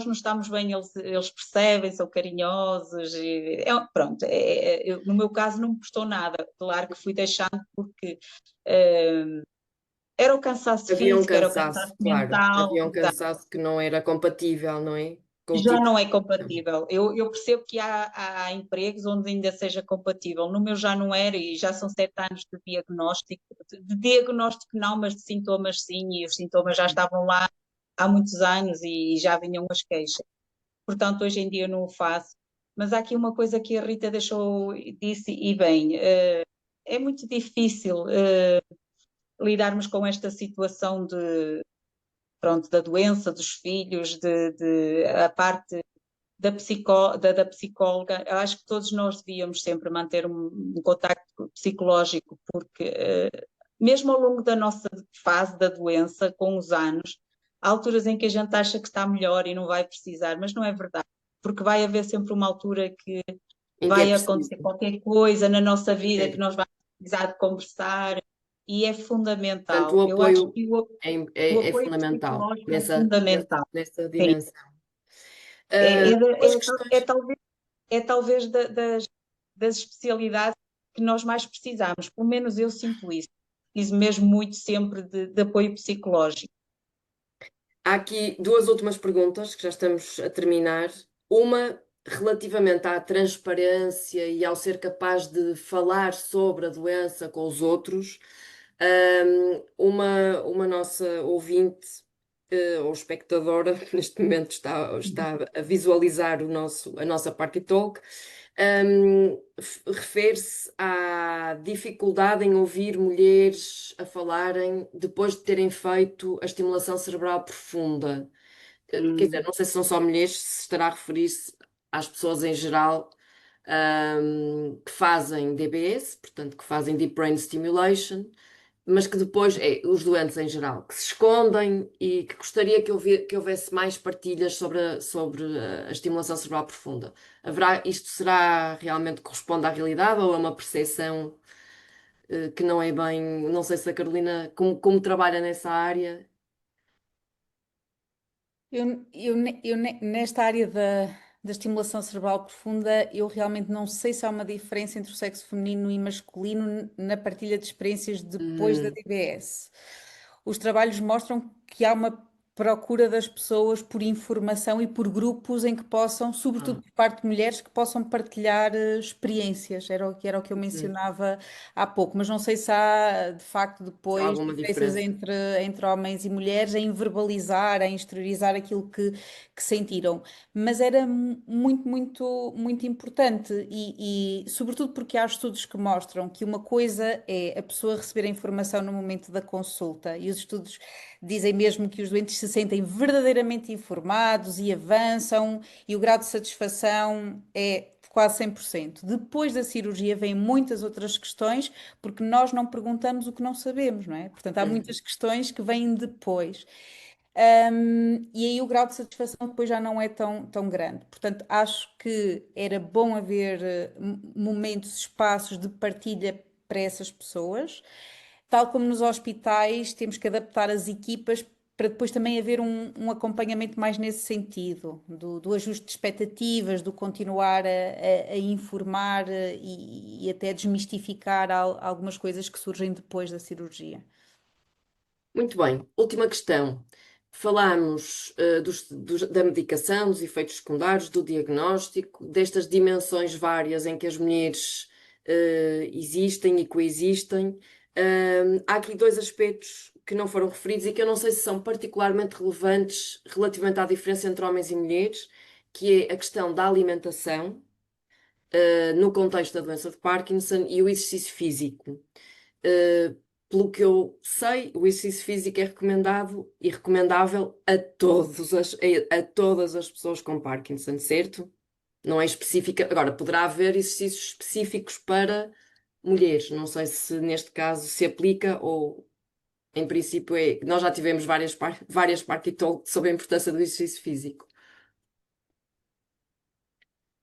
[SPEAKER 4] não estamos bem, eles percebem, são carinhosos, pronto, no meu caso não me custou nada, claro que fui deixando porque eh, era o cansaço
[SPEAKER 1] Havia um
[SPEAKER 4] físico, era o
[SPEAKER 1] cansaço,
[SPEAKER 4] cansaço
[SPEAKER 1] claro.
[SPEAKER 4] mental,
[SPEAKER 1] Havia um cansaço que não era compatível, não é? com o
[SPEAKER 4] Já
[SPEAKER 1] tipo
[SPEAKER 4] não é
[SPEAKER 1] de profissão.
[SPEAKER 4] compatível. Eu percebo que há empregos onde ainda seja compatível. No meu já não era, e já são 7 anos de diagnóstico. De diagnóstico não, mas de sintomas sim, e os sintomas já estavam lá há muitos anos e já vinham as queixas. Portanto, hoje em dia eu não o faço. Mas há aqui uma coisa que a Rita deixou, disse, e bem, é muito difícil lidarmos com esta situação de, pronto, da doença dos filhos, a parte da psicóloga. Eu acho que todos nós devíamos sempre manter um contacto psicológico, porque mesmo ao longo da nossa fase da doença, com os anos, há alturas em que a gente acha que está melhor e não vai precisar, mas não é verdade, porque vai haver sempre uma altura que
[SPEAKER 1] Em que é
[SPEAKER 4] vai
[SPEAKER 1] preciso.
[SPEAKER 4] acontecer qualquer coisa na nossa vida que
[SPEAKER 1] É.
[SPEAKER 4] nós vamos precisar de conversar e é
[SPEAKER 1] Portanto,
[SPEAKER 4] fundamental.
[SPEAKER 1] o
[SPEAKER 4] Eu acho
[SPEAKER 1] apoio
[SPEAKER 4] que o
[SPEAKER 1] é
[SPEAKER 4] apoio
[SPEAKER 1] fundamental
[SPEAKER 4] psicológico é fundamental.
[SPEAKER 1] nessa
[SPEAKER 4] Sim.
[SPEAKER 1] dimensão.
[SPEAKER 4] É, é,
[SPEAKER 1] Duas
[SPEAKER 4] é, é
[SPEAKER 1] questões.
[SPEAKER 4] talvez das especialidades que nós mais precisamos. Pelo menos eu sinto isso. Preciso mesmo muito sempre de apoio psicológico.
[SPEAKER 1] Há aqui duas últimas perguntas que já estamos a terminar. Uma relativamente à transparência e ao ser capaz de falar sobre a doença com os outros. Uma nossa ouvinte ou espectadora, neste momento está a visualizar a nossa Party Talk, refere-se à dificuldade em ouvir mulheres a falarem depois de terem feito a estimulação cerebral profunda. Quer dizer, não sei se são só mulheres, se estará a referir-se às pessoas em geral, que fazem DBS, portanto, que fazem Deep Brain Stimulation, mas que depois, os doentes em geral, que se escondem e que gostaria que houvesse mais partilhas sobre a estimulação cerebral profunda. Isto será realmente corresponde à realidade ou é uma percepção que não é bem, não sei se a Carolina, como trabalha nessa área.
[SPEAKER 2] Nesta área da estimulação cerebral profunda, eu realmente não sei se há uma diferença entre o sexo feminino e masculino na partilha de experiências depois da
[SPEAKER 1] Hum,
[SPEAKER 2] DBS. Os trabalhos mostram que há uma procura das pessoas por informação e por grupos em que possam, sobretudo
[SPEAKER 1] ah,
[SPEAKER 2] por parte de mulheres, que possam partilhar experiências. Era o que eu
[SPEAKER 1] uhum.
[SPEAKER 2] mencionava há pouco, mas não sei se há de facto
[SPEAKER 1] Se há
[SPEAKER 2] depois
[SPEAKER 1] alguma
[SPEAKER 2] diferenças
[SPEAKER 1] diferença.
[SPEAKER 2] entre homens e mulheres em verbalizar, em exteriorizar aquilo que sentiram. Mas era muito, muito, muito importante e sobretudo porque há estudos que mostram que uma coisa é a pessoa receber a informação no momento da consulta e os estudos dizem mesmo que os doentes se sentem verdadeiramente informados e avançam e o grau de satisfação é quase 100%. Depois da cirurgia vêm muitas outras questões, porque nós não perguntamos o que não sabemos, não é? Portanto, há
[SPEAKER 1] Uhum.
[SPEAKER 2] muitas questões que vêm depois. E aí o grau de satisfação depois já não é tão grande. Portanto, acho que era bom haver momentos, espaços de partilha para essas pessoas. Tal como nos hospitais, temos que adaptar as equipas para depois também haver um acompanhamento mais nesse sentido, do ajuste de expectativas, do continuar a informar e até desmistificar algumas coisas que surgem depois da cirurgia.
[SPEAKER 1] Muito bem, última questão. Falámos da medicação, dos efeitos secundários, do diagnóstico, destas dimensões várias em que as mulheres existem e coexistem. Há aqui dois aspectos que não foram referidos e que eu não sei se são particularmente relevantes relativamente à diferença entre homens e mulheres, que é a questão da alimentação, no contexto da doença de Parkinson e o exercício físico. Uh, Pelo que eu sei, o exercício físico é recomendado e recomendável a todas as pessoas com Parkinson, certo? Não é específica. Agora, poderá haver exercícios específicos para mulheres. Não sei se neste caso se aplica ou, em princípio, é. Nós já tivemos várias party talks sobre a importância do exercício físico.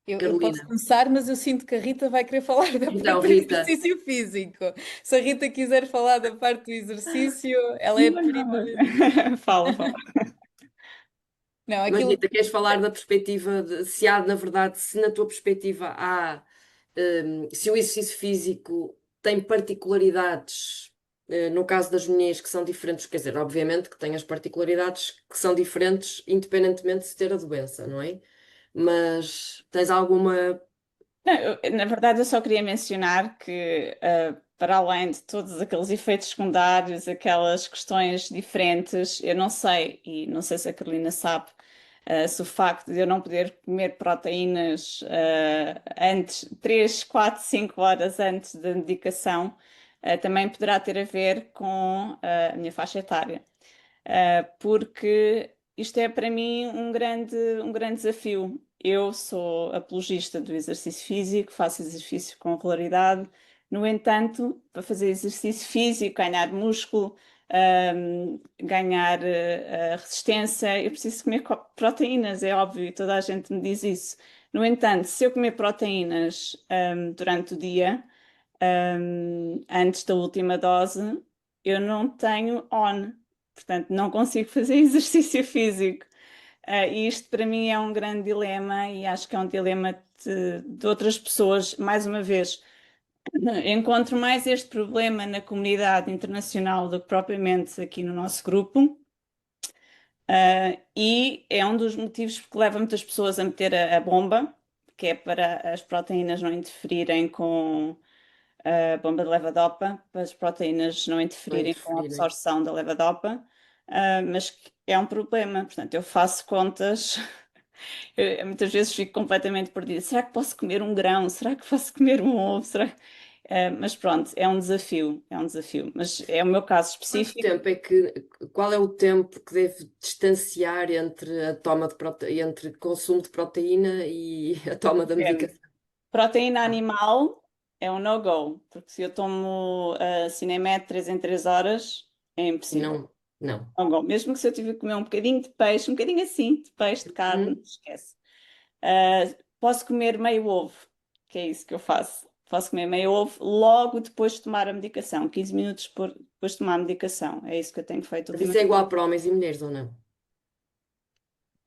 [SPEAKER 2] Eu posso
[SPEAKER 1] Carolina.
[SPEAKER 2] começar, mas eu sinto que a Rita vai querer falar da
[SPEAKER 1] Então,
[SPEAKER 2] parte do
[SPEAKER 1] Rita.
[SPEAKER 2] exercício físico. Se a Rita quiser falar da parte do exercício, ela é a
[SPEAKER 3] Não,
[SPEAKER 2] primeira.
[SPEAKER 3] não. Fala, fala.
[SPEAKER 2] Não,
[SPEAKER 1] Mas
[SPEAKER 2] aquilo.
[SPEAKER 1] Rita, queres falar da perspectiva se há, na verdade, se na tua perspectiva há, se o exercício físico tem particularidades no caso das mulheres que são diferentes, quer dizer, obviamente que têm as particularidades que são diferentes independentemente de se ter a doença, não é? Mas tens alguma...
[SPEAKER 3] Não, na verdade, eu só queria mencionar que, para além de todos aqueles efeitos secundários, aquelas questões diferentes, eu não sei, e não sei se a Carolina sabe, se o facto de eu não poder comer proteínas, antes, 3, 4, 5 horas antes da medicação, também poderá ter a ver com, a minha faixa etária. Porque isto é para mim um grande desafio. Eu sou apologista do exercício físico, faço exercício com regularidade. No entanto, para fazer exercício físico, ganhar músculo, ganhar resistência, eu preciso comer proteínas, é óbvio, e toda a gente me diz isso. No entanto, se eu comer proteínas durante o dia, antes da última dose, eu não tenho on. Portanto, não consigo fazer exercício físico. E isto para mim é um grande dilema e acho que é um dilema de outras pessoas. Mais uma vez, encontro mais este problema na comunidade internacional do que propriamente aqui no nosso grupo. E é um dos motivos que leva muitas pessoas a meter a bomba, que é para as proteínas não interferirem com a bomba de levodopa, para as proteínas não
[SPEAKER 1] Não
[SPEAKER 3] interferirem com a
[SPEAKER 1] interferirem.
[SPEAKER 3] absorção da levodopa, mas que é um problema. Portanto, eu faço contas, eu muitas vezes fico completamente perdida. Será que posso comer um grão? Será que posso comer um ovo? Mas pronto, é um desafio, é um desafio. Mas é o meu caso
[SPEAKER 1] Quanto
[SPEAKER 3] específico.
[SPEAKER 1] tempo é que, qual é o tempo que deve distanciar entre a toma de entre consumo de proteína e a toma da
[SPEAKER 3] Depende.
[SPEAKER 1] medicação?
[SPEAKER 3] Proteína animal é um no-go, porque se eu tomo Cinemed 3 em 3 horas, é impossível.
[SPEAKER 1] Não, não.
[SPEAKER 3] No-go. Mesmo que se eu tiver que comer um bocadinho de peixe, um bocadinho assim, de peixe, de carne,
[SPEAKER 1] Hum?
[SPEAKER 3] esquece. Posso comer meio ovo, que é isso que eu faço. Posso comer meio ovo logo depois de tomar a medicação, 15 minutos depois de tomar a medicação. É isso que eu tenho feito
[SPEAKER 1] Mas isso é
[SPEAKER 3] ultimamente.
[SPEAKER 1] igual para homens e mulheres ou não?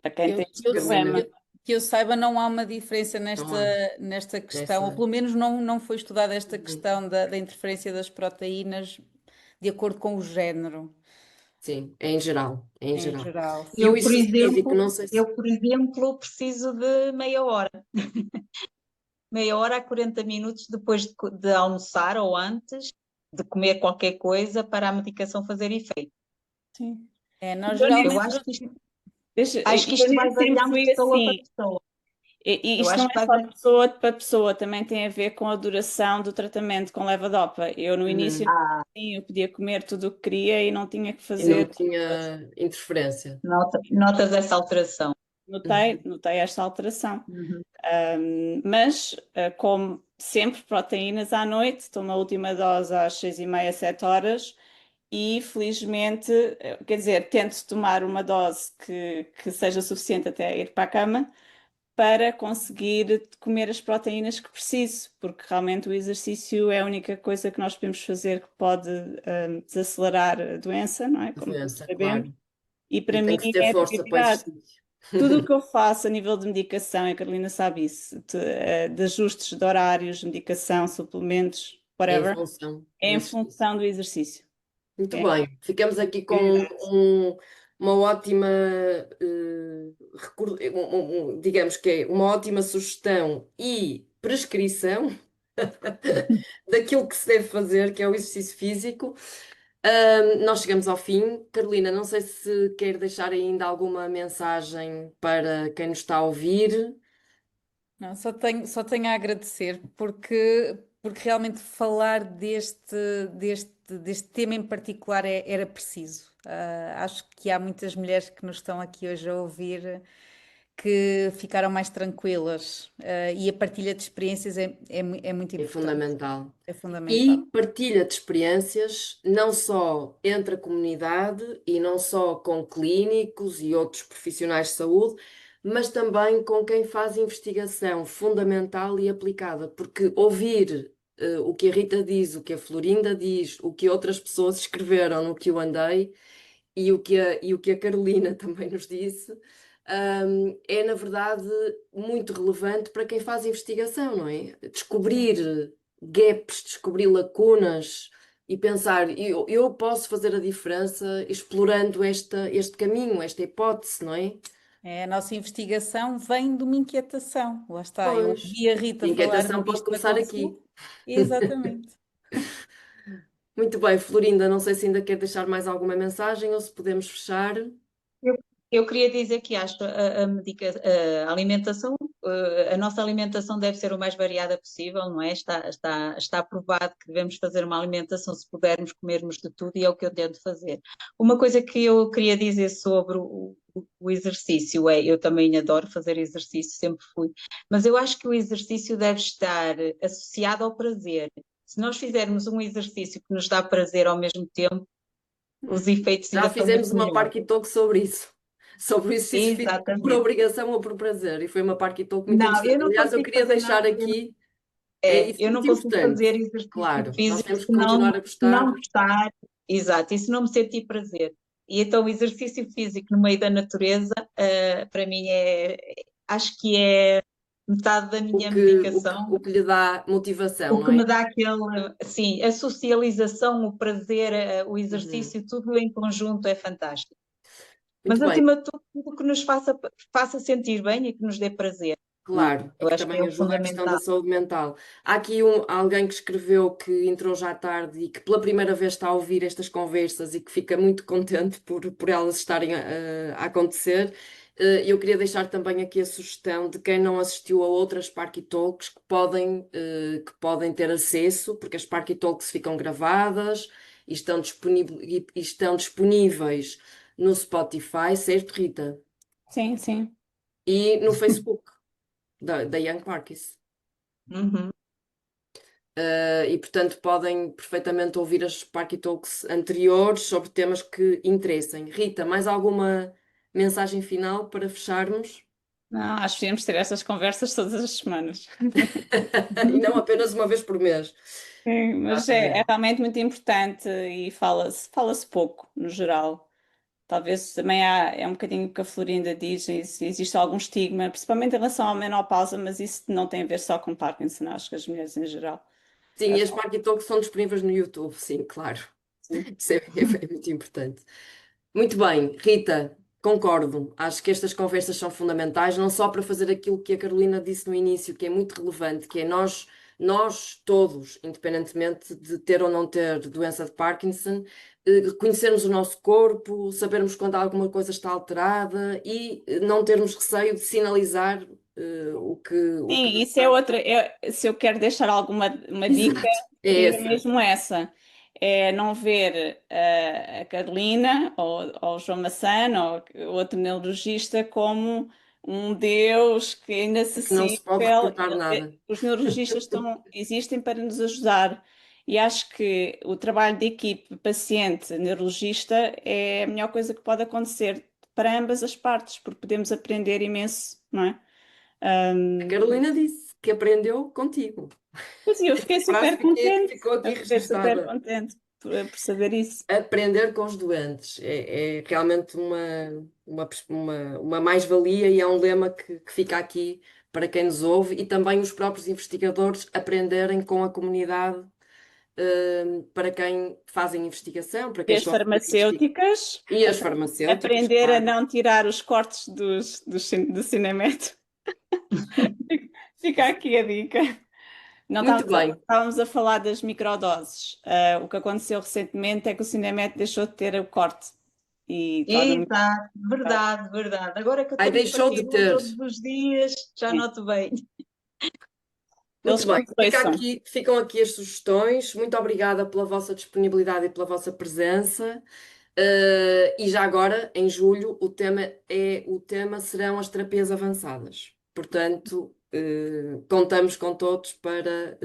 [SPEAKER 3] Para quem tem este
[SPEAKER 2] Que eu,
[SPEAKER 1] Carolina,
[SPEAKER 3] problema.
[SPEAKER 2] que eu saiba, não há uma diferença
[SPEAKER 1] não há
[SPEAKER 2] nesta questão, ou
[SPEAKER 1] nessa.
[SPEAKER 2] pelo menos não foi estudada esta
[SPEAKER 1] Uhum.
[SPEAKER 2] questão da interferência das proteínas de acordo com o género,
[SPEAKER 1] Sim, é em geral, é em
[SPEAKER 2] em
[SPEAKER 1] geral.
[SPEAKER 2] geral.
[SPEAKER 1] E o
[SPEAKER 4] Eu, por
[SPEAKER 1] exercício físico, não
[SPEAKER 4] exemplo,
[SPEAKER 1] sei se...
[SPEAKER 4] eu, por exemplo, preciso de meia hora. Meia hora a 40 minutos depois de almoçar ou antes de comer qualquer coisa para a medicação fazer efeito.
[SPEAKER 3] Sim.
[SPEAKER 2] É, nós
[SPEAKER 3] Eu nem,
[SPEAKER 4] Eu
[SPEAKER 2] geralmente.
[SPEAKER 4] acho que
[SPEAKER 3] eu
[SPEAKER 4] isto
[SPEAKER 3] nem
[SPEAKER 4] vai
[SPEAKER 3] sempre
[SPEAKER 4] variando de
[SPEAKER 3] fui
[SPEAKER 4] pessoa para
[SPEAKER 3] assim.
[SPEAKER 4] pessoa.
[SPEAKER 3] E
[SPEAKER 4] Eu
[SPEAKER 3] isto não
[SPEAKER 4] acho
[SPEAKER 3] é
[SPEAKER 4] que vai
[SPEAKER 3] só de
[SPEAKER 4] variando.
[SPEAKER 3] pessoa para pessoa, também tem a ver com a duração do tratamento com levodopa. Eu no início,
[SPEAKER 1] Uhum.
[SPEAKER 3] sim, eu podia comer tudo o que queria e não tinha que
[SPEAKER 1] E não
[SPEAKER 3] fazer.
[SPEAKER 1] tinha interferência.
[SPEAKER 4] Notas essa alteração.
[SPEAKER 1] Uhum.
[SPEAKER 3] Notei esta alteração.
[SPEAKER 4] Uhum.
[SPEAKER 3] Mas, como sempre, proteínas à noite, tomo a última dose às 6h30, 7 horas e felizmente, quer dizer, tento tomar uma dose que seja suficiente até ir para a cama para conseguir comer as proteínas que preciso, porque realmente o exercício é a única coisa que nós podemos fazer que pode desacelerar a doença, não é? Como todos
[SPEAKER 1] Doença,
[SPEAKER 3] sabemos.
[SPEAKER 1] claro.
[SPEAKER 3] E
[SPEAKER 1] E
[SPEAKER 3] para mim
[SPEAKER 1] tem que se ter
[SPEAKER 3] é a
[SPEAKER 1] força para o
[SPEAKER 3] prioridade.
[SPEAKER 1] exercício.
[SPEAKER 3] Tudo o que eu faço a nível de medicação, e a Carolina sabe isso, de ajustes de horários, medicação, suplementos,
[SPEAKER 1] É em
[SPEAKER 3] whatever,
[SPEAKER 1] função
[SPEAKER 3] é
[SPEAKER 1] do
[SPEAKER 3] em
[SPEAKER 1] exercício.
[SPEAKER 3] função do exercício.
[SPEAKER 1] Muito
[SPEAKER 3] É
[SPEAKER 1] bem, ficamos aqui com
[SPEAKER 3] prioridade.
[SPEAKER 1] uma ótima, digamos que é uma ótima sugestão e prescrição daquilo que se deve fazer, que é o exercício físico. Nós chegamos ao fim. Carolina, não sei se quer deixar ainda alguma mensagem para quem nos está a ouvir.
[SPEAKER 2] Não, só tenho a agradecer porque realmente falar deste tema em particular era preciso. Acho que há muitas mulheres que nos estão aqui hoje a ouvir que ficaram mais tranquilas, e a partilha de experiências é muito
[SPEAKER 1] É
[SPEAKER 2] importante,
[SPEAKER 1] fundamental.
[SPEAKER 2] é fundamental.
[SPEAKER 1] E partilha de experiências, não só entre a comunidade e não só com clínicos e outros profissionais de saúde, mas também com quem faz investigação fundamental e aplicada, porque ouvir o que a Rita diz, o que a Florinda diz, o que outras pessoas escreveram no Q&A e o que a Carolina também nos disse, é na verdade muito relevante para quem faz investigação, não é? Descobrir gaps, descobrir lacunas e pensar, eu posso fazer a diferença explorando este caminho, esta hipótese, não é?
[SPEAKER 2] A nossa investigação vem de uma inquietação. Lá está, eu
[SPEAKER 1] Pois,
[SPEAKER 2] ouvi a
[SPEAKER 1] a
[SPEAKER 2] Rita falar-me
[SPEAKER 1] inquietação pode
[SPEAKER 2] disto na
[SPEAKER 1] começar aqui.
[SPEAKER 2] consulta. Exatamente.
[SPEAKER 1] Muito bem, Florinda, não sei se ainda quer deixar mais alguma mensagem ou se podemos fechar.
[SPEAKER 4] Eu, eu queria dizer que acho a alimentação, a nossa alimentação deve ser o mais variada possível, não é? Está provado que devemos fazer uma alimentação se pudermos comermos de tudo e é o que eu tento fazer. Uma coisa que eu queria dizer sobre o exercício é, eu também adoro fazer exercício, sempre fui, mas eu acho que o exercício deve estar associado ao prazer. Se nós fizermos um exercício que nos dá prazer ao mesmo tempo, os efeitos
[SPEAKER 1] Já
[SPEAKER 4] ainda são
[SPEAKER 1] fizemos
[SPEAKER 4] muito
[SPEAKER 1] uma
[SPEAKER 4] melhores.
[SPEAKER 1] Parky Talk sobre isso, sobre o exercício físico por
[SPEAKER 4] Exatamente.
[SPEAKER 1] obrigação ou por prazer, e foi uma Parky Talk muito
[SPEAKER 4] Não, eu
[SPEAKER 1] interessante.
[SPEAKER 4] não
[SPEAKER 1] Aliás, eu
[SPEAKER 4] consigo
[SPEAKER 1] queria
[SPEAKER 4] fazer
[SPEAKER 1] deixar
[SPEAKER 4] nada,
[SPEAKER 1] aqui, é isso
[SPEAKER 4] eu não
[SPEAKER 1] muito
[SPEAKER 4] consigo
[SPEAKER 1] importante,
[SPEAKER 4] fazer exercício
[SPEAKER 1] claro, nós
[SPEAKER 4] físico
[SPEAKER 1] temos que continuar a
[SPEAKER 4] se não
[SPEAKER 1] gostar.
[SPEAKER 4] gostar, exato, e se não me sentir prazer. E então o exercício físico no meio da natureza, para mim acho que é metade da
[SPEAKER 1] o
[SPEAKER 4] minha
[SPEAKER 1] que, o que,
[SPEAKER 4] medicação,
[SPEAKER 1] o que lhe dá motivação,
[SPEAKER 4] o
[SPEAKER 1] não
[SPEAKER 4] que
[SPEAKER 1] é?
[SPEAKER 4] me dá aquele, assim, a socialização, o prazer, o
[SPEAKER 1] Uhum.
[SPEAKER 4] exercício, tudo em conjunto é fantástico. Mas
[SPEAKER 1] Muito bem,
[SPEAKER 4] acima de tudo, tudo que nos faça sentir bem e que nos dê prazer, não é?
[SPEAKER 1] claro, e
[SPEAKER 4] Eu
[SPEAKER 1] que
[SPEAKER 4] acho que é
[SPEAKER 1] também
[SPEAKER 4] o
[SPEAKER 1] ajuda a questão da
[SPEAKER 4] fundamental.
[SPEAKER 1] saúde mental. Há aqui alguém que escreveu que entrou já tarde e que pela primeira vez está a ouvir estas conversas e que fica muito contente por elas estarem a acontecer. Eu queria deixar também aqui a sugestão de quem não assistiu a outras Sparky Talks que podem ter acesso, porque as Sparky Talks ficam gravadas e estão disponíveis no Spotify, certo, Rita?
[SPEAKER 3] Sim, sim.
[SPEAKER 1] E no Facebook da Young Parkies.
[SPEAKER 4] Uhum.
[SPEAKER 1] E portanto podem perfeitamente ouvir as Sparky Talks anteriores sobre temas que interessem. Rita, mais alguma mensagem final para fecharmos?
[SPEAKER 3] Não, acho que devíamos ter estas conversas todas as semanas.
[SPEAKER 1] E não apenas uma vez por mês.
[SPEAKER 3] Sim, mas é
[SPEAKER 1] Exatamente.
[SPEAKER 3] realmente muito importante e fala-se pouco, no geral. Talvez também é um bocadinho o que a Florinda diz, existe algum estigma, principalmente em relação à menopausa, mas isso não tem a ver só com Parkinson, acho que as mulheres em geral.
[SPEAKER 1] Sim,
[SPEAKER 3] eh,
[SPEAKER 1] e as Sparky Talks são disponíveis no YouTube, sim, claro.
[SPEAKER 3] sim.
[SPEAKER 1] Isso é muito importante. Muito bem, Rita, concordo. Acho que estas conversas são fundamentais, não só para fazer aquilo que a Carolina disse no início, que é muito relevante, que é nós todos, independentemente de ter ou não ter doença de Parkinson, reconhecermos o nosso corpo, sabermos quando alguma coisa está alterada e não termos receio de sinalizar o que
[SPEAKER 3] Sim,
[SPEAKER 1] nos
[SPEAKER 3] isso é
[SPEAKER 1] está.
[SPEAKER 3] outra. Se eu quero deixar alguma uma dica,
[SPEAKER 1] Exato, é
[SPEAKER 3] seria
[SPEAKER 1] essa.
[SPEAKER 3] mesmo essa. É não ver a Carolina ou o João Massana ou outro neurologista como um Deus que é
[SPEAKER 1] Que não se pode
[SPEAKER 3] inacessível.
[SPEAKER 1] reportar nada.
[SPEAKER 3] Os neurologistas existem para nos ajudar. E acho que o trabalho de equipe paciente-neurologista é a melhor coisa que pode acontecer para ambas as partes, porque podemos aprender imenso, não é?
[SPEAKER 1] A Carolina disse que aprendeu contigo.
[SPEAKER 3] Pois eu fiquei
[SPEAKER 1] A frase
[SPEAKER 3] super contente.
[SPEAKER 1] ficou aqui
[SPEAKER 3] Eu fiquei super
[SPEAKER 1] registada.
[SPEAKER 3] contente por saber isso.
[SPEAKER 1] Aprender com os doentes é realmente uma mais-valia e é um lema que fica aqui para quem nos ouve e também os próprios investigadores aprenderem com a comunidade, para quem fazem investigação, para
[SPEAKER 3] E
[SPEAKER 1] quem
[SPEAKER 3] as
[SPEAKER 1] estão a fazer investigação.
[SPEAKER 3] farmacêuticas,
[SPEAKER 1] E as farmacêuticas,
[SPEAKER 3] aprender a
[SPEAKER 1] claro.
[SPEAKER 3] não tirar os cortes do Cinemet. Fica aqui a dica. Não
[SPEAKER 1] Muito bem.
[SPEAKER 3] estávamos a falar das microdoses. O que aconteceu recentemente é que o Cinemet deixou de ter o corte e torna muito
[SPEAKER 4] Exato,
[SPEAKER 3] caro.
[SPEAKER 4] verdade, verdade. Agora que eu
[SPEAKER 1] Aí
[SPEAKER 4] tenho
[SPEAKER 1] deixou de
[SPEAKER 4] partidor
[SPEAKER 1] ter.
[SPEAKER 4] todos os dias, já
[SPEAKER 3] É.
[SPEAKER 4] noto bem.
[SPEAKER 3] Eles
[SPEAKER 1] Muito
[SPEAKER 3] que
[SPEAKER 1] bem,
[SPEAKER 3] nos ouçam.
[SPEAKER 1] ficam aqui as sugestões. Muito obrigada pela vossa disponibilidade e pela vossa presença. E já agora, em julho, o tema serão as terapias avançadas. Portanto, contamos com todos para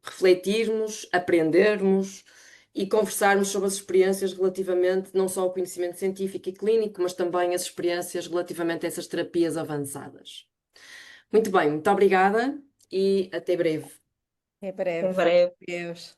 [SPEAKER 1] refletirmos, aprendermos e conversarmos sobre as experiências relativamente não só ao conhecimento científico e clínico, mas também as experiências relativamente a essas terapias avançadas. Muito bem, muito obrigada e até breve.
[SPEAKER 2] Até
[SPEAKER 4] Até
[SPEAKER 2] breve.
[SPEAKER 4] breve.
[SPEAKER 2] Deus.